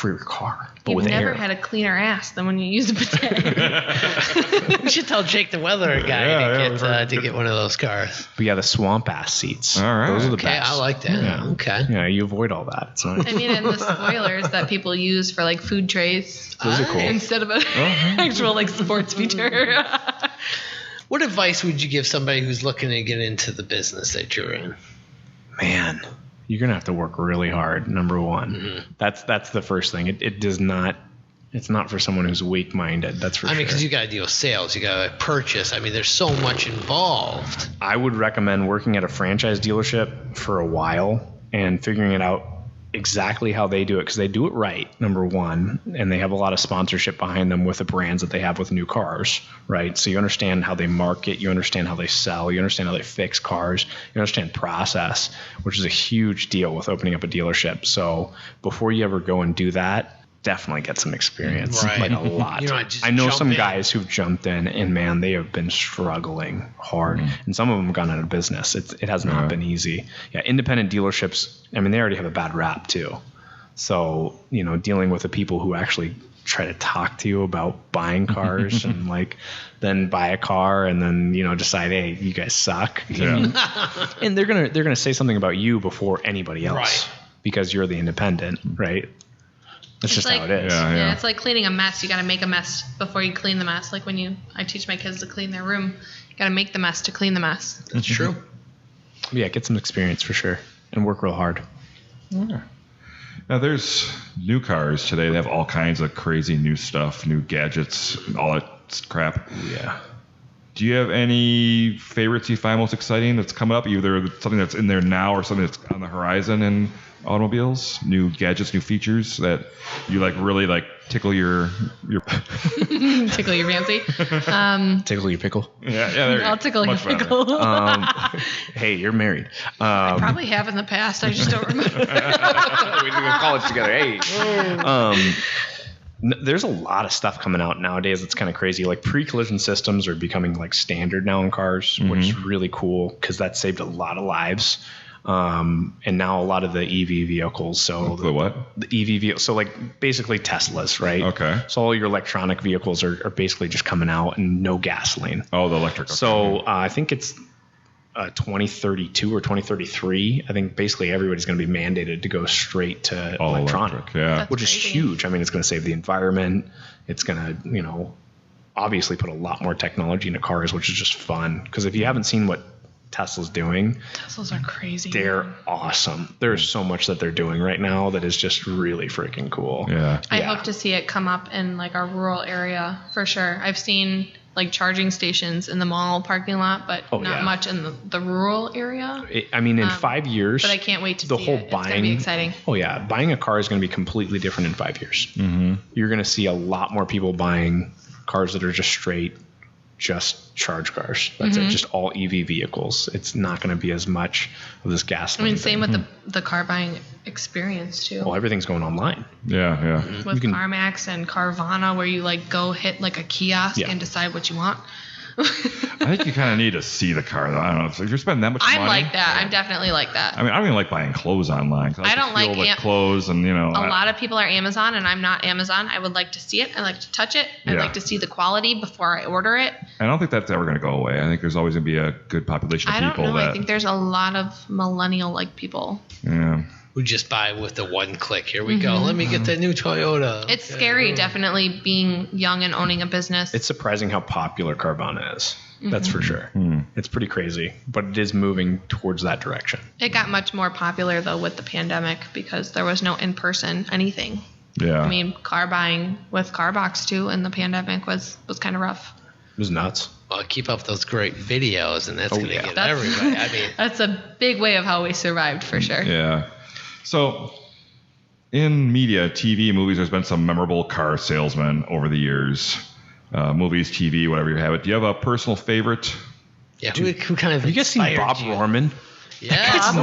your car, but You've with never air. had a cleaner ass than when you use a bidet. We should tell Jake the Weather guy to get one of those cars. But yeah, the swamp ass seats. All right. Those are the Okay, best. I like that. Yeah. Okay. Yeah, you avoid all that. It's nice. I mean, and the spoilers that people use for like food trays Those are cool. instead of an actual like sports feature. What advice would you give somebody who's looking to get into the business that you're in? Man, you're gonna have to work really hard. Number one, Mm-hmm. that's the first thing. It does not. It's not for someone who's weak-minded. That's for I sure. mean, because you got to deal with sales, you got to purchase. I mean, there's so much involved. I would recommend working at a franchise dealership for a while and figuring it out exactly how they do it, because they do it right, number one, and they have a lot of sponsorship behind them with the brands that they have with new cars, right? So you understand how they market, you understand how they sell, you understand how they fix cars, you understand process, which is a huge deal with opening up a dealership. So before you ever go and do that, definitely get some experience, Right. like a lot. You don't just I know jump some in. guys who've jumped in, and man, they have been struggling hard, and some of them have gone out of business. It has not been easy. Yeah, independent dealerships, I mean, they already have a bad rap too. So, you know, dealing with the people who actually try to talk to you about buying cars and like then buy a car and then, you know, decide, hey, you guys suck. Yeah. And they're gonna say something about you before anybody else, Right. because you're the independent, right? That's It's just how like- it is. Yeah. Yeah, it's like cleaning a mess. You got to make a mess before you clean the mess. Like when I teach my kids to clean their room, you got to make the mess to clean the mess. That's true. Yeah, get some experience for sure and work real hard. Now, there's new cars today. They have all kinds of crazy new stuff, new gadgets, all that crap. Yeah. Do you have any favorites you find most exciting that's coming up? Either something that's in there now or something that's on the horizon in automobiles, new gadgets, new features that you like really like tickle your Tickle your fancy. Tickle your pickle. yeah. I'll tickle your Much better. pickle. Hey, you're married. I probably have in the past. I just don't remember. We didn't go to college together. Hey. There's a lot of stuff coming out nowadays that's kind of crazy. Like pre-collision systems are becoming like standard now in cars, which is really cool because that saved a lot of lives. And now a lot of the EV vehicles. So the what? The EV vehicle. So like basically Teslas, right? Okay. So all your electronic vehicles are basically just coming out and no gasoline. Oh, the electric. Okay. So I think it's 2032 or 2033. I think basically everybody's going to be mandated to go straight to all electronic. electric, yeah. That's Which is crazy. huge. I mean, it's going to save the environment. It's going to, obviously put a lot more technology into cars, which is just fun. Because if you haven't seen what Tesla's doing, Teslas are crazy. they're awesome. There's so much that they're doing right now that is just really freaking cool. Yeah. I hope to see it come up in like our rural area for sure. I've seen like charging stations in the mall parking lot, but not much in the rural area. In 5 years. But I can't wait to the see whole it. It's buying. gonna be exciting. Oh yeah, buying a car is going to be completely different in 5 years. Mm-hmm. You're going to see a lot more people buying cars that are just charge cars. That's it, just all EV vehicles. It's not going to be as much of this gasoline. Same with the car buying experience too. Well, everything's going online. Yeah. With CarMax and Carvana, where you like go hit like a kiosk and decide what you want. I think you kind of need to see the car, though. I don't know. If you're spending that much money. I'm like that. I'm definitely like that. I mean, I don't even like buying clothes online. I don't like clothes and, a lot of people are Amazon, and I'm not Amazon. I would like to see it. I like to touch it. I'd like to see the quality before I order it. I don't think that's ever going to go away. I think there's always going to be a good population of people. I don't know. I think there's a lot of millennial-like people. Yeah. We just buy with the one click. Here we go. Let me get that new Toyota. It's scary, definitely, being young and owning a business. It's surprising how popular Carvana is. That's for sure. It's pretty crazy, but it is moving towards that direction. It got much more popular, though, with the pandemic because there was no in-person anything. Yeah. I mean, car buying with Carbox, too, in the pandemic was kind of rough. It was nuts. Well, keep up those great videos, and that's going to get That's- everybody. I mean, That's a big way of how we survived, for sure. Yeah. So, in media, TV, movies, there's been some memorable car salesmen over the years. Movies, TV, whatever you have it. Do you have a personal favorite? yeah, who kind of Have you guys seen inspired Bob you? Rorman? Yeah. That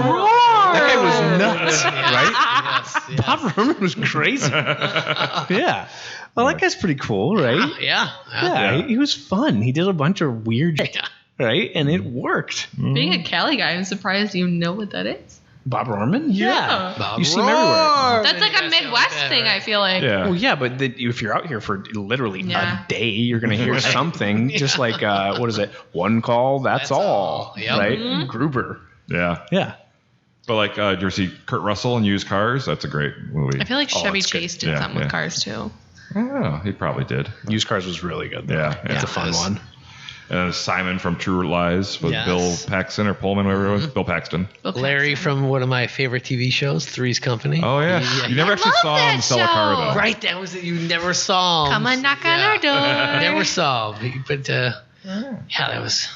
guy was nuts, right? Yes. Bob Rorman was crazy. Yeah. Well, that guy's pretty cool, right? Yeah. He was fun. He did a bunch of weird shit, right? And it worked. Being a Cali guy, I'm surprised you know what that is. Bob Rorman? Yeah. Bob You see him everywhere. That's like a Midwest thing, I feel like. Yeah. Well, yeah, but if you're out here for literally Yeah. a day, you're going to hear something just like, what is it? One call, that's all. Yep. Right? Gruber. Yeah. Yeah. But like, did you see Kurt Russell in Used Cars? That's a great movie. I feel like Chevy it's good. Chase did something with cars, too. Oh, he probably did. Used Cars was really good, though. Yeah. It's a fun one. And then Simon from True Lies with Yes. Bill Paxton or Pullman, whatever it was. Bill Paxton. Bill Larry Paxton. from one of my favorite TV shows, Three's Company. Oh, yeah. You never actually love saw him that sell a car, show. though. Right, that was it. You never saw him. Come and knock on our door. Never saw him. But yeah, that was.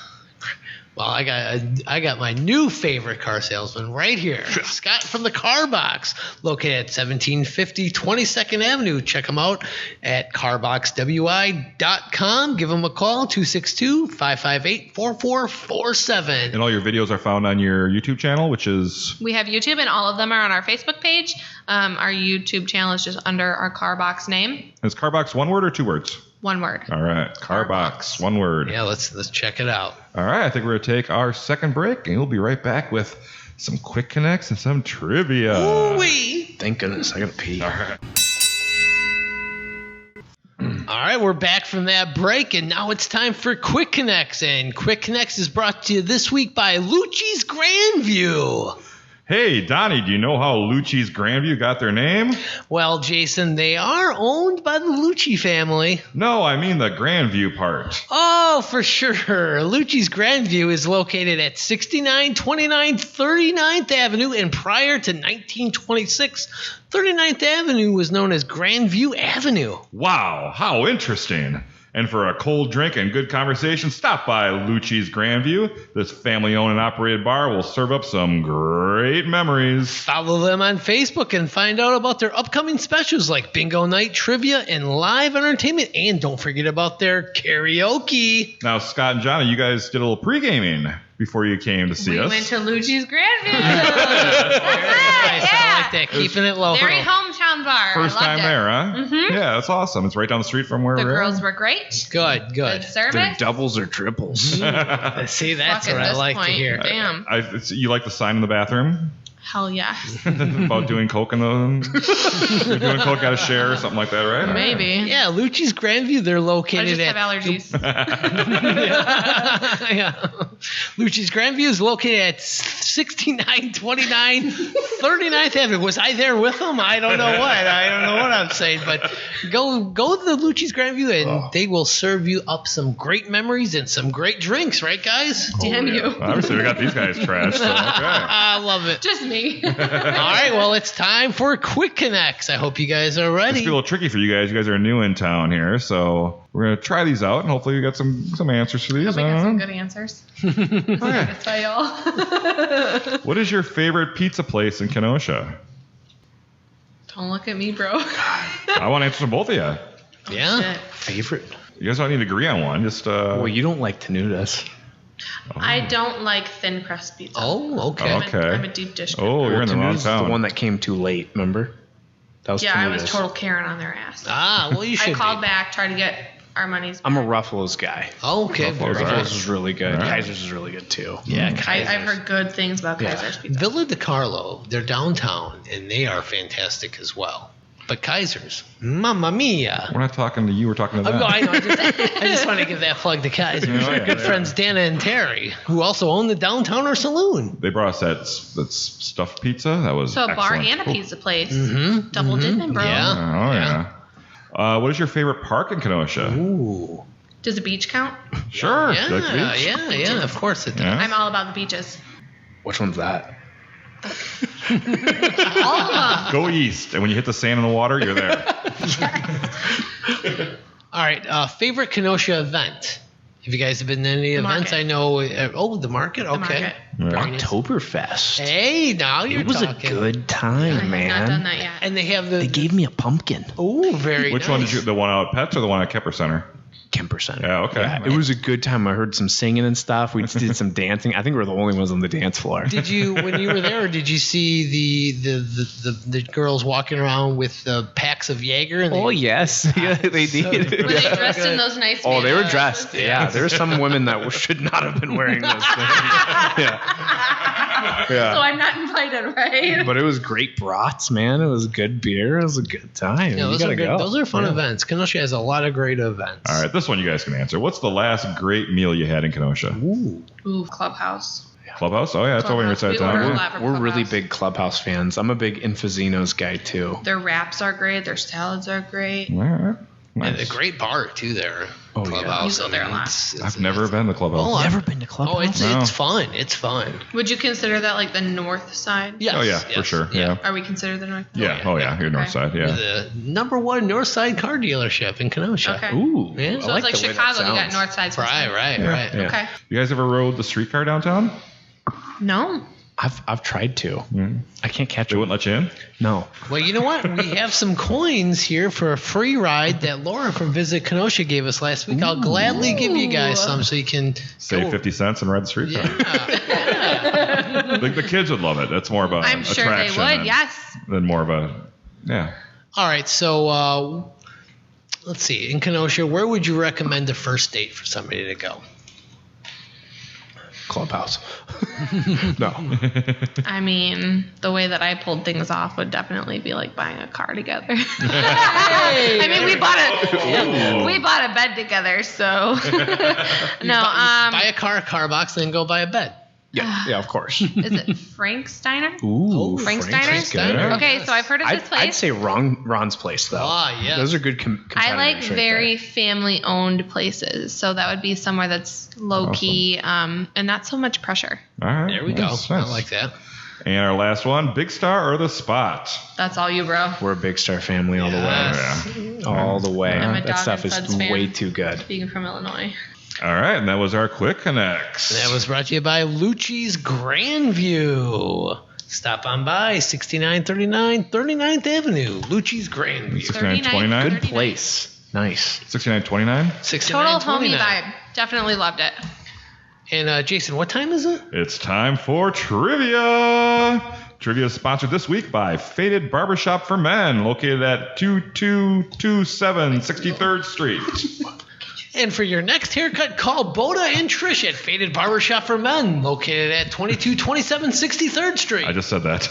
Well, I got my new favorite car salesman right here, Scott from the Carbox, located at 1750 22nd Avenue. Check him out at carboxwi.com. Give him a call, 262-558-4447. And all your videos are found on your YouTube channel, which is... We have YouTube, and all of them are on our Facebook page. Our YouTube channel is just under our Carbox name. Is Carbox one word or two words? One word. All right. Carbox, one word. Yeah, let's check it out. All right. I think we're going to take our second break, and we'll be right back with some quick connects and some trivia. Ooh-wee. Thank goodness. I got to pee. All right. All right, we're back from that break, and now it's time for Quick Connects. And Quick Connects is brought to you this week by Lucci's Grandview. Hey, Donnie, do you know how Lucci's Grandview got their name? Well, Jason, they are owned by the Lucci family. No, I mean the Grandview part. Oh, for sure. Lucci's Grandview is located at 6929 39th Avenue, and prior to 1926, 39th Avenue was known as Grandview Avenue. Wow, how interesting. And for a cold drink and good conversation, stop by Lucci's Grandview. This family-owned and operated bar will serve up some great memories. Follow them on Facebook and find out about their upcoming specials like bingo night, trivia, and live entertainment. And don't forget about their karaoke. Now, Scott and Johnny, you guys did a little pre-gaming before you came to see We us. went to Luigi's Grandview. Nice. Yeah. I like that. Keeping it local. Very hometown bar. First I time loved it. there, huh? Mhm. Yeah, that's awesome. It's right down the street from where The we're girls at. were great. Good. Good service. They're doubles or triples. See, that's Fuck, what at I this like to point, hear. Damn. You like the sign in the bathroom Hell yes. about doing coke in the you're doing coke out of share or something like that, right? Maybe. Yeah, Lucci's Grandview, they're I located just at... have allergies. Yeah. Lucci's Grandview is located at 6929 39th Avenue. Was I there with them? I don't know what I'm saying, but go to the Lucci's Grandview and they will serve you up some great memories and some great drinks, right, guys? Damn you. Obviously, we got these guys trashed. So, okay. I love it. Just me. All right, well, it's time for Quick Connects. I hope you guys are It's ready. gonna be a little tricky for you guys. You guys are new in town here, so we're gonna try these out and hopefully we get some answers for these. We got some good answers. Okay. That's why y'all. What is your favorite pizza place in Kenosha? Don't look at me, bro. I want to answer from both of you. Yeah. Shit. Favorite? You guys don't need to agree on one. Just Well, you don't like tenutas. I don't like thin crust pizza. Oh, okay. Okay. I'm a deep dish. oh, you're in the wrong Tenutas is town. the one that came too late, remember? That was Yeah, I was Tenutas. total Karen on their ass. Ah, well, you should I called be. back, tried to get our money's back. I'm a Ruffalo's guy. Oh, okay. Ruffalo's very all right. good. Ruffalo's is really good. All right. Kaiser's is really good too. Yeah, I've Kaiser's. heard good things about Yeah. Kaiser's pizza. Villa de Carlo, they're downtown, and they are fantastic as well. But Kaiser's, mamma mia. We're not talking to you. We're talking to Oh, them. no, I know. I just want to give that plug to Kaiser's. Oh, Our yeah, good yeah. friends Dana and Terry, who also own the Downtowner Saloon. They brought us that stuffed pizza. That was So a bar excellent. and a pizza place. Mm-hmm. Double dipping, bro. Yeah. Oh yeah. What is your favorite park in Kenosha? Ooh. Does the beach count? Sure. Yeah, You like the beach? yeah, of course it does. Yeah. I'm all about the beaches. Which one's that? All of them. Go east, and when you hit the sand and the water, you're there. All right, favorite Kenosha event? Have you guys been to any The events? market. I know. The market? The Okay. market. Very nice. Oktoberfest. Hey, now you're It was talking. a good I time, have man. not done that yet. And they have the. They gave me a pumpkin. Ooh, very Which nice. one did you? The one out at Pets or the one at Kemper Center? Kemper Center. Yeah, okay. It was a good time. I heard some singing and stuff. We did some dancing. I think we were the only ones on the dance floor. Did you, when you were there, did you see the girls walking around with the packs of Jaeger? And Oh yes, yeah, they did. Were they dressed in those nice Oh, they were Santa dressed. dresses? Yeah, there were some women that should not have been wearing those things. Yeah. So I'm not invited, right? But it was great brats, man. It was good beer. It was a good time. Yeah, you those gotta are good. go. Those are fun Yeah. events. Kenosha has a lot of great events. All right, this one you guys can answer. What's the last great meal you had in Kenosha? Ooh, Clubhouse. Clubhouse? Oh yeah, that's over on your side of We order a town. lot from We're really Clubhouse. big Clubhouse fans. I'm a big Infazino's guy too. Their wraps are great. Their salads are great. All right. And Nice. a great bar too there. Oh, yeah. Clubhouse. You go there a lot. I've never been to Clubhouse. Oh, Never been to Clubhouse. Oh, it's No. fun. It's fun. Would you consider that like the north side? Yes, Oh yeah, for yes, sure. Yeah. Are we considered the north? Yeah. Oh yeah. You're north side. We're Yeah. the number one north side car dealership in Kenosha. Okay. Ooh, Yeah. So I it's like the way that Chicago. You got sounds. north side. south side. Right. Yeah. Okay. You guys ever rode the streetcar downtown? No. I've tried to. I can't catch They it. wouldn't let you in. No. Well, you know what? We have some coins here for a free ride that Laura from Visit Kenosha gave us last week. I'll gladly give you guys some so you can Save go- 50 cents and ride the streetcar. Yeah. The kids would love it. That's more of a I'm sure they attraction would. than- Yes. Than more of a yeah. All right. So let's see. In Kenosha, where would you recommend a first date for somebody to go? Clubhouse. No. I mean, the way that I pulled things off would definitely be like buying a car together. I mean, we bought a bed together, so no. Buy a car, Carbox, then go buy a bed. Yeah, of course. Is it Frank Steiner? Ooh, Frank Frank's Steiner? is good. Steiner. Okay, so I've heard of this place. I'd say Ron's place though. Ah, yes. Those are good I like competitors right very there. family-owned places, so that would be somewhere that's low-key and not so much pressure. All right. There we go. Nice, I nice. like that. And our last one, Big Star or the Spot? That's all you, bro. We're a Big Star family all the way. Yeah. All the way. I'm a That Dog stuff and is Suds fan. way too good. Being from Illinois. All right, and that was our Quick Connects. That was brought to you by Lucci's Grandview. Stop on by 6939 39th Avenue, Lucci's Grandview. 6929? Good place. Nice. 6929? Total 6929. homie vibe. Definitely loved it. And Jason, what time is it? It's time for trivia. Trivia is sponsored this week by Faded Barbershop for Men, located at 2227 63rd Street. And for your next haircut, call Boda and Trish at Faded Barbershop for Men, located at 2227 63rd Street. I just said that.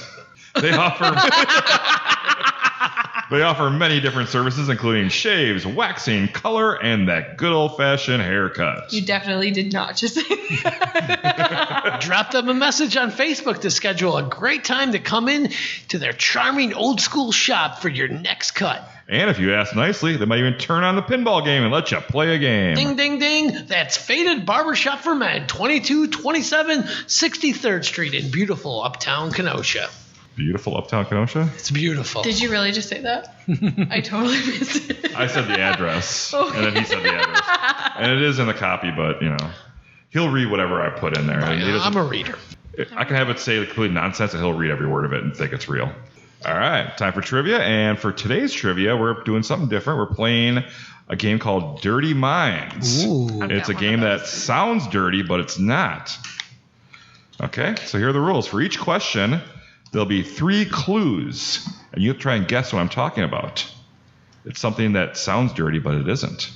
They offer many different services, including shaves, waxing, color, and that good old-fashioned haircut. You definitely did not just say that. Drop them a message on Facebook to schedule a great time to come in to their charming old school shop for your next cut. And if you ask nicely, they might even turn on the pinball game and let you play a game. Ding, ding, ding. That's Faded Barbershop for Men, 2227 63rd Street in beautiful uptown Kenosha. Beautiful uptown Kenosha? It's beautiful. Did you really just say that? I totally missed it. I said the address, Okay. and then he said the address. And it is in the copy, but, he'll read whatever I put in there. And he doesn't- I'm a reader. I can have it say complete nonsense, and he'll read every word of it and think it's real. All right, time for trivia. And for today's trivia, we're doing something different. We're playing a game called Dirty Minds. Ooh. I've It's a got one game of that those. sounds dirty, but it's not. Okay, so here are the rules. For each question, there'll be 3 clues, and you have to try and guess what I'm talking about. It's something that sounds dirty, but it isn't.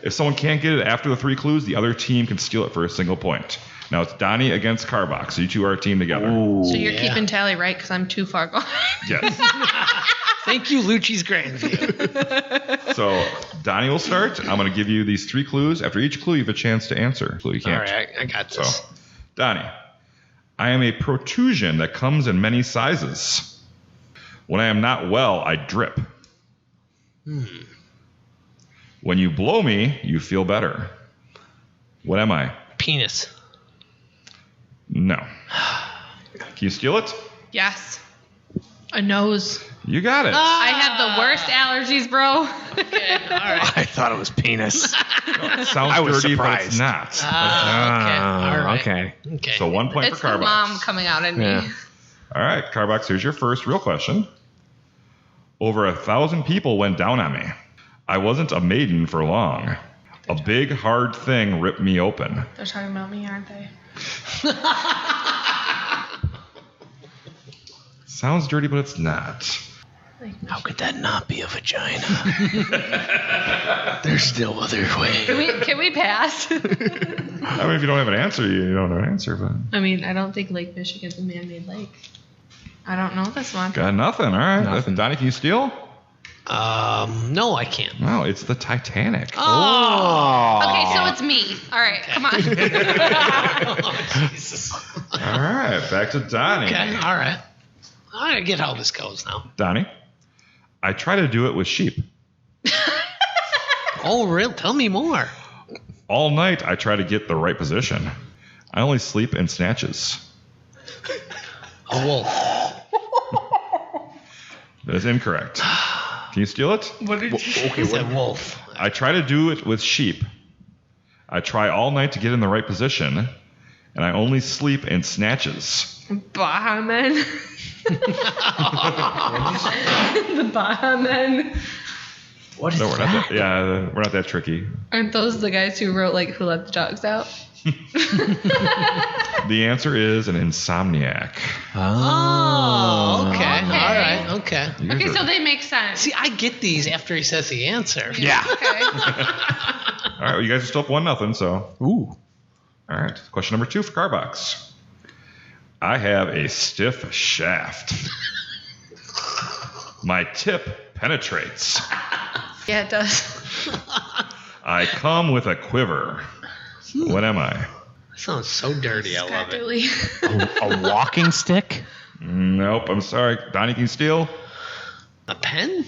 If someone can't get it after the 3 clues, the other team can steal it for a single point. Now it's Donnie against Carbox, so you two are a team together. So you're Yeah. keeping tally, right? Because I'm too far behind. Yes. Thank you, Lucci's Grandview. So Donnie will start. I'm going to give you these 3 clues. After each clue, you have a chance to answer. Clue you All can't. right, I got So, this. Donnie, I am a protrusion that comes in many sizes. When I am not well, I drip. When you blow me, you feel better. What am I? Penis. No. Can you steal it? Yes. A nose. You got it. I have the worst allergies, bro. Okay, all right. I thought it was penis. It sounds I was dirty, but surprised. it's not. Okay, all right. Okay. Okay. So 1 point It's for the Carbox. mom coming out in me. Yeah. All right, Carbox, here's your first real question. Over 1,000 people went down on me. I wasn't a maiden for long. A big, hard thing ripped me open. They're talking about me, aren't they? Sounds dirty, but it's not. How could that not be a vagina? There's still other ways. Can we pass? I mean, if you don't have an answer, you don't have an answer, but I mean, I don't think Lake Michigan's a man-made lake. I don't know this one. got nothing. All right. Nothing. Donnie, can you steal? No, I can't. No, it's the Titanic. Oh. Okay, so it's me. All right, come on. Jesus. All right, back to Donnie. Okay, all right. I get how this goes now. Donnie, I try to do it with sheep. Oh, real? Tell me more. All night, I try to get the right position. I only sleep in snatches. A wolf. That is incorrect. Can you steal it? What did you Okay, it's a wolf. I try to do it with sheep. I try all night to get in the right position, and I only sleep in snatches. Baja Men. The Baja Men. What is No, we're that? not that. Yeah, we're not that tricky. Aren't those the guys who wrote like Who Let the Dogs Out? The answer is an insomniac. Oh, okay. Okay. All right. Okay. You guys Okay, are- so they make sense. See, I get these after he says the answer. Yeah. Okay. all right, well, you guys are still up 1-0. So, Ooh. all right. Question number 2 for Carbox. I have a stiff shaft. My tip penetrates. Yeah, it does. I come with a quiver. What am I? That sounds so dirty. I love Scott it. Dooley. A walking stick? Nope, I'm sorry. Donnie, can you steal? A pen?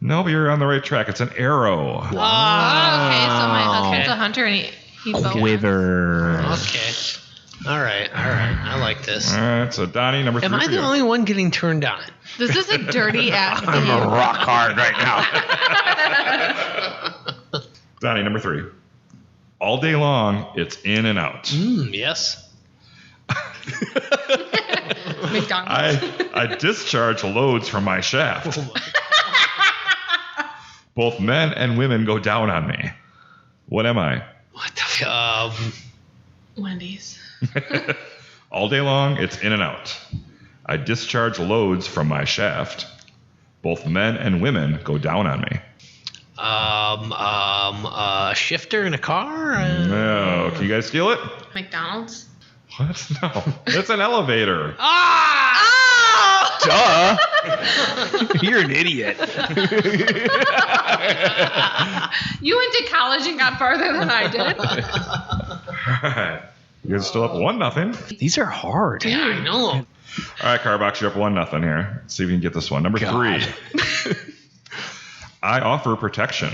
No, but you're on the right track. It's an arrow. Oh, okay, so my husband's Okay. a hunter and he bows. Quiver. Okay. All right. I like this. All right, so Donnie, number 3 Am I for the you. only one getting turned on? This is a dirty ass I'm game. rock hard right now. Donnie, number 3. All day long, it's in and out. Yes. McDonald's. I discharge loads from my shaft. Both men and women go down on me. What am I? What the Wendy's. All day long, it's in and out. I discharge loads from my shaft. Both men and women go down on me. a shifter in a car? No. Can you guys steal it? McDonald's. What? No. It's an elevator. Duh. You're an idiot. You went to college and got farther than I did. All right. You guys are still up 1-0. These are hard. Yeah, I know. All right, Carbox, you're up 1-0 here. Let's see if you can get this one. Number 3. I offer protection.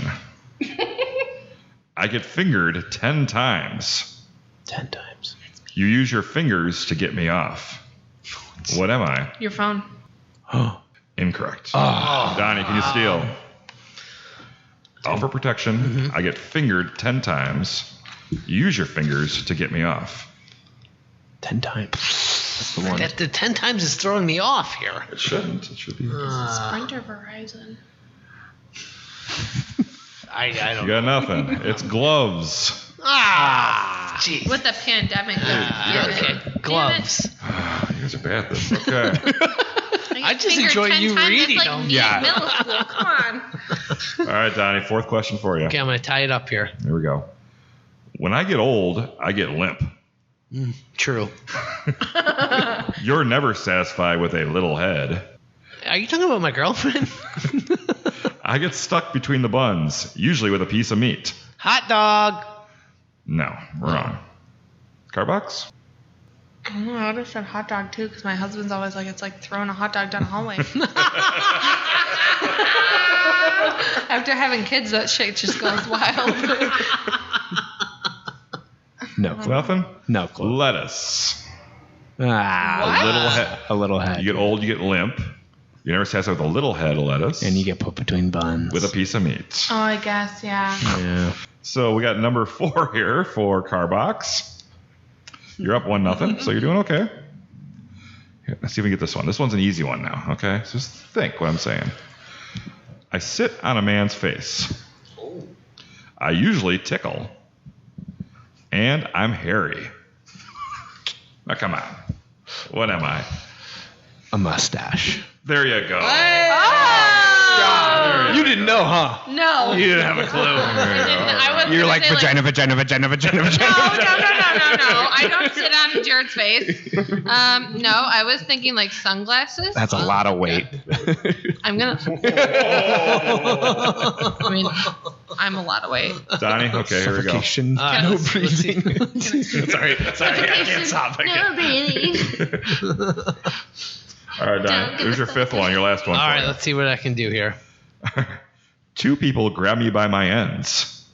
I get fingered 10 times. 10 times. You use your fingers to get me off. What am I? Your phone. Incorrect. Donnie, can you steal? Offer protection. I get fingered 10 times. You use your fingers to get me off. 10 times. That's the one. The 10 times is throwing me off here. It shouldn't. It should be. Sprint or Verizon? I don't You got nothing. It's gloves. Jeez. With the pandemic. Okay. Gloves. You guys are bad at this. Okay. I just enjoy you reading like them. me in middle school. Come on. All right, Donnie, 4th question for you. Okay, I'm going to tie it up here. Here we go. When I get old, I get limp. True. You're never satisfied with a little head. Are you talking about my girlfriend? I get stuck between the buns, usually with a piece of meat. Hot dog. No, wrong. Carbox? I don't know. I would have said hot dog too, because my husband's always like, it's like throwing a hot dog down a hallway. After having kids, that shit just goes wild. No clue. Nothing? No clue. Lettuce. A little head. You get old, you get limp. You're never satisfied with a little head of lettuce. And you get put between buns. with a piece of meat. Oh, I guess, yeah. Yeah. So we got number 4 here for Carbox. You're up 1-0, so you're doing okay. Here, let's see if we can get this one. This one's an easy one now, okay? So just think what I'm saying. I sit on a man's face. I usually tickle. And I'm hairy. Now, come on. What am I? A mustache. There you go. Oh! You didn't know, huh? No. You didn't have a clue. I was You're gonna like say, vagina. No. I don't sit on Jared's face. No, I was thinking like sunglasses. That's a lot of weight. I'm gonna. I mean, I'm a lot of weight. Donnie, okay, here we go. Suffocation. No breathing. Sorry, I can't stop. No breathing. All right, Donnie, here's your 5th one, your last one. All for right, you. let's see what I can do here. 2 people grab me by my ends.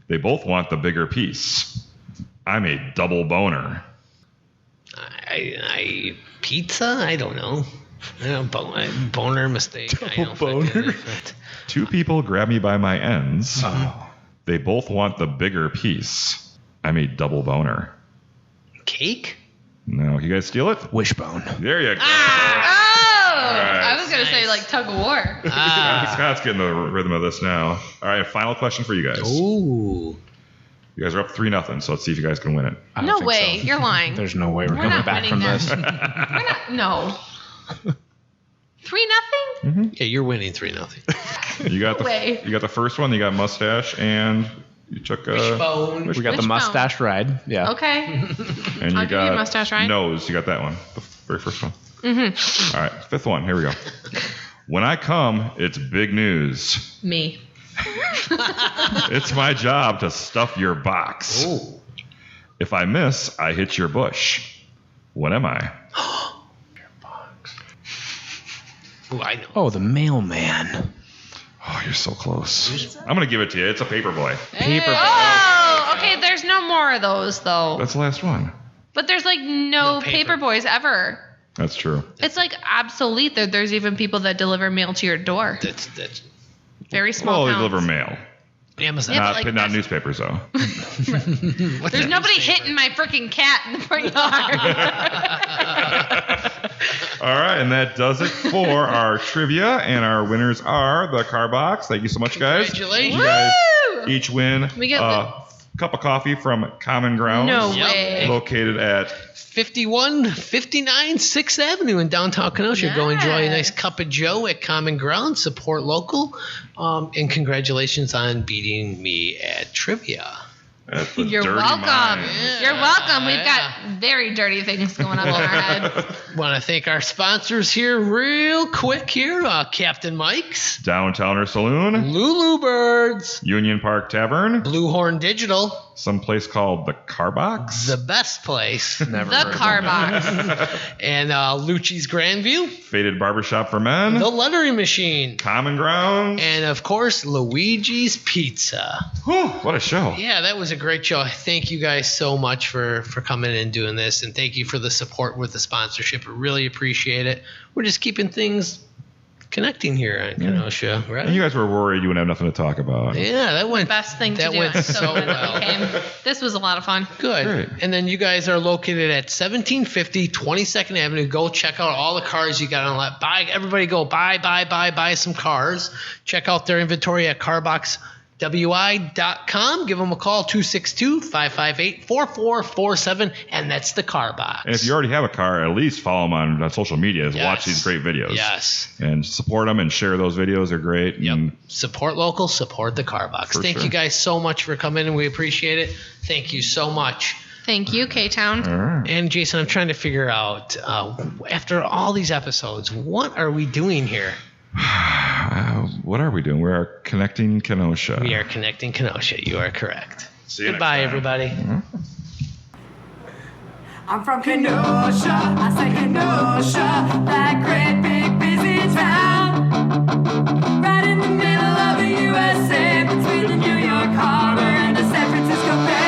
They both want the bigger piece. I'm a double boner. I pizza? I don't know. Boner mistake. I don't boner? 2 people grab me by my ends. Oh. They both want the bigger piece. I'm a double boner. Cake? No, you guys steal it? Wishbone. There you go. Oh, I was gonna say like tug of war. Scott's getting the rhythm of this now. All right, final question for you guys. Ooh. You guys are up 3-0, so let's see if you guys can win it. I don't No think way, so. you're lying. There's no way we're We're coming not back winning from this. this. We're not. No. 3-0. Yeah, you're winning 3-0. You got the way. you got the first one. You got mustache, and you took Wishbone. We got the Wishbone. mustache ride. Yeah. Okay. and I'll you give you got mustache, right? nose. You got that one, the very first one. Mm-hmm. All right, 5th one. Here we go. When I come, it's big news. Me. It's my job to stuff your box. Ooh. If I miss, I hit your bush. What am I? Ooh, I know. Oh, the mailman. Oh, you're so close. I'm gonna give it to you. It's a paper boy. Paper. Oh, okay. There's no more of those though. That's the last one. But there's like no paper boys ever. That's true. It's like obsolete. There's even people that deliver mail to your door. That's Very small Well, they towns. deliver mail. Amazon. Yeah, Not, but, like, not that's- newspapers, though. There's nobody hitting my freaking cat in the front yard. All right, and that does it for our trivia. And our winners are the Carbox. Thank you so much, guys. Congratulations. You guys Woo! each win We get a cup of coffee from Common Grounds. No Yep. way. Located at 5159 6th Avenue in downtown Kenosha. Go enjoy a Yes. nice cup of joe at Common Ground. Support local. And congratulations on beating me at trivia. the You're Dirty welcome. Mind. You're welcome. We've got very dirty things going on in our heads. Want to thank our sponsors here real quick here. Captain Mike's, Downtowner Saloon, Lulu Birds, Union Park Tavern, Bluehorn Digital, some place called the Carbox, the best place, Never The heard of Carbox. and Lucci's Grandview, Faded Barbershop for Men, the Lettering Machine, Common Grounds. and of course Luigi's Pizza. Whew, what a show. Yeah, that was a great show. Thank you guys so much for coming and doing this, and thank you for the support with the sponsorship. I really appreciate it. We're just keeping things connecting here on Kenosha, right? And you guys were worried you wouldn't have nothing to talk about. Yeah, that went Best thing to that do. went I'm so glad well. that you came. This was a lot of fun. Good. Great. And then you guys are located at 1750 22nd Avenue. Go check out all the cars you got on lot. Everybody go buy some cars. Check out their inventory at carboxwi.com. Give them a call, 262-558-4447, and that's the Carbox. And if you already have a car, at least follow them on social media. Yes. Watch these great videos. Yes. And support them and share those videos. They're great. Yep. And Support local, support the Carbox. For Thank sure. you guys so much for coming, and we appreciate it. Thank you so much. Thank you, Ktown. all right. And Jason, I'm trying to figure out, after all these episodes, what are we doing here? What are we doing? We are connecting Kenosha. We are connecting Kenosha. You are correct. See you next Goodbye, time. everybody. I'm from Kenosha, I say Kenosha, that great big busy town. Right in the middle of the USA, between the New York Harbor and the San Francisco Bay.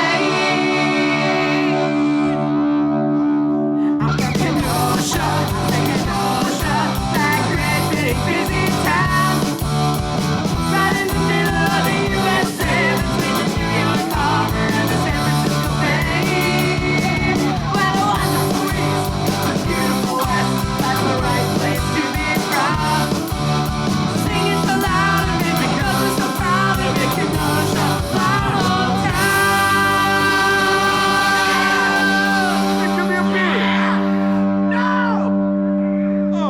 I'm from Kenosha, say Kenosha, that great big busy town. Right in the middle of the USA, between the New York Harbor and the San Francisco Bay. Well, the wonderful east, the beautiful west, that's the right place to be from. Sing it so loud of it because we're so proud of it, Kenosha, my hometown. Give me a beer. No! Oh.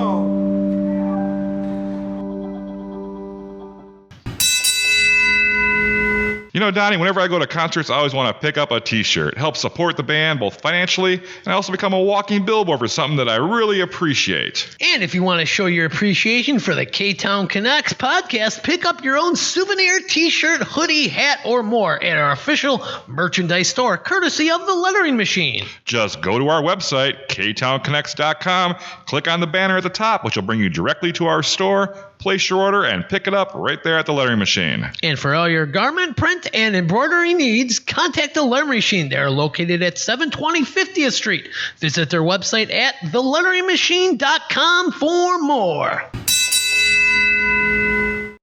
You know, Donnie, whenever I go to concerts, I always want to pick up a t-shirt. Help support the band both financially and also become a walking billboard for something that I really appreciate. And if you want to show your appreciation for the Ktown Connects podcast, pick up your own souvenir t-shirt, hoodie, hat, or more at our official merchandise store, courtesy of the Lettering Machine. Just go to our website, ktownconnects.com, click on the banner at the top, which will bring you directly to our store, place your order, and pick it up right there at the Lettering Machine. And for all your garment, print, and embroidery needs, contact the Lettering Machine. They are located at 720 50th Street. Visit their website at theletteringmachine.com for more.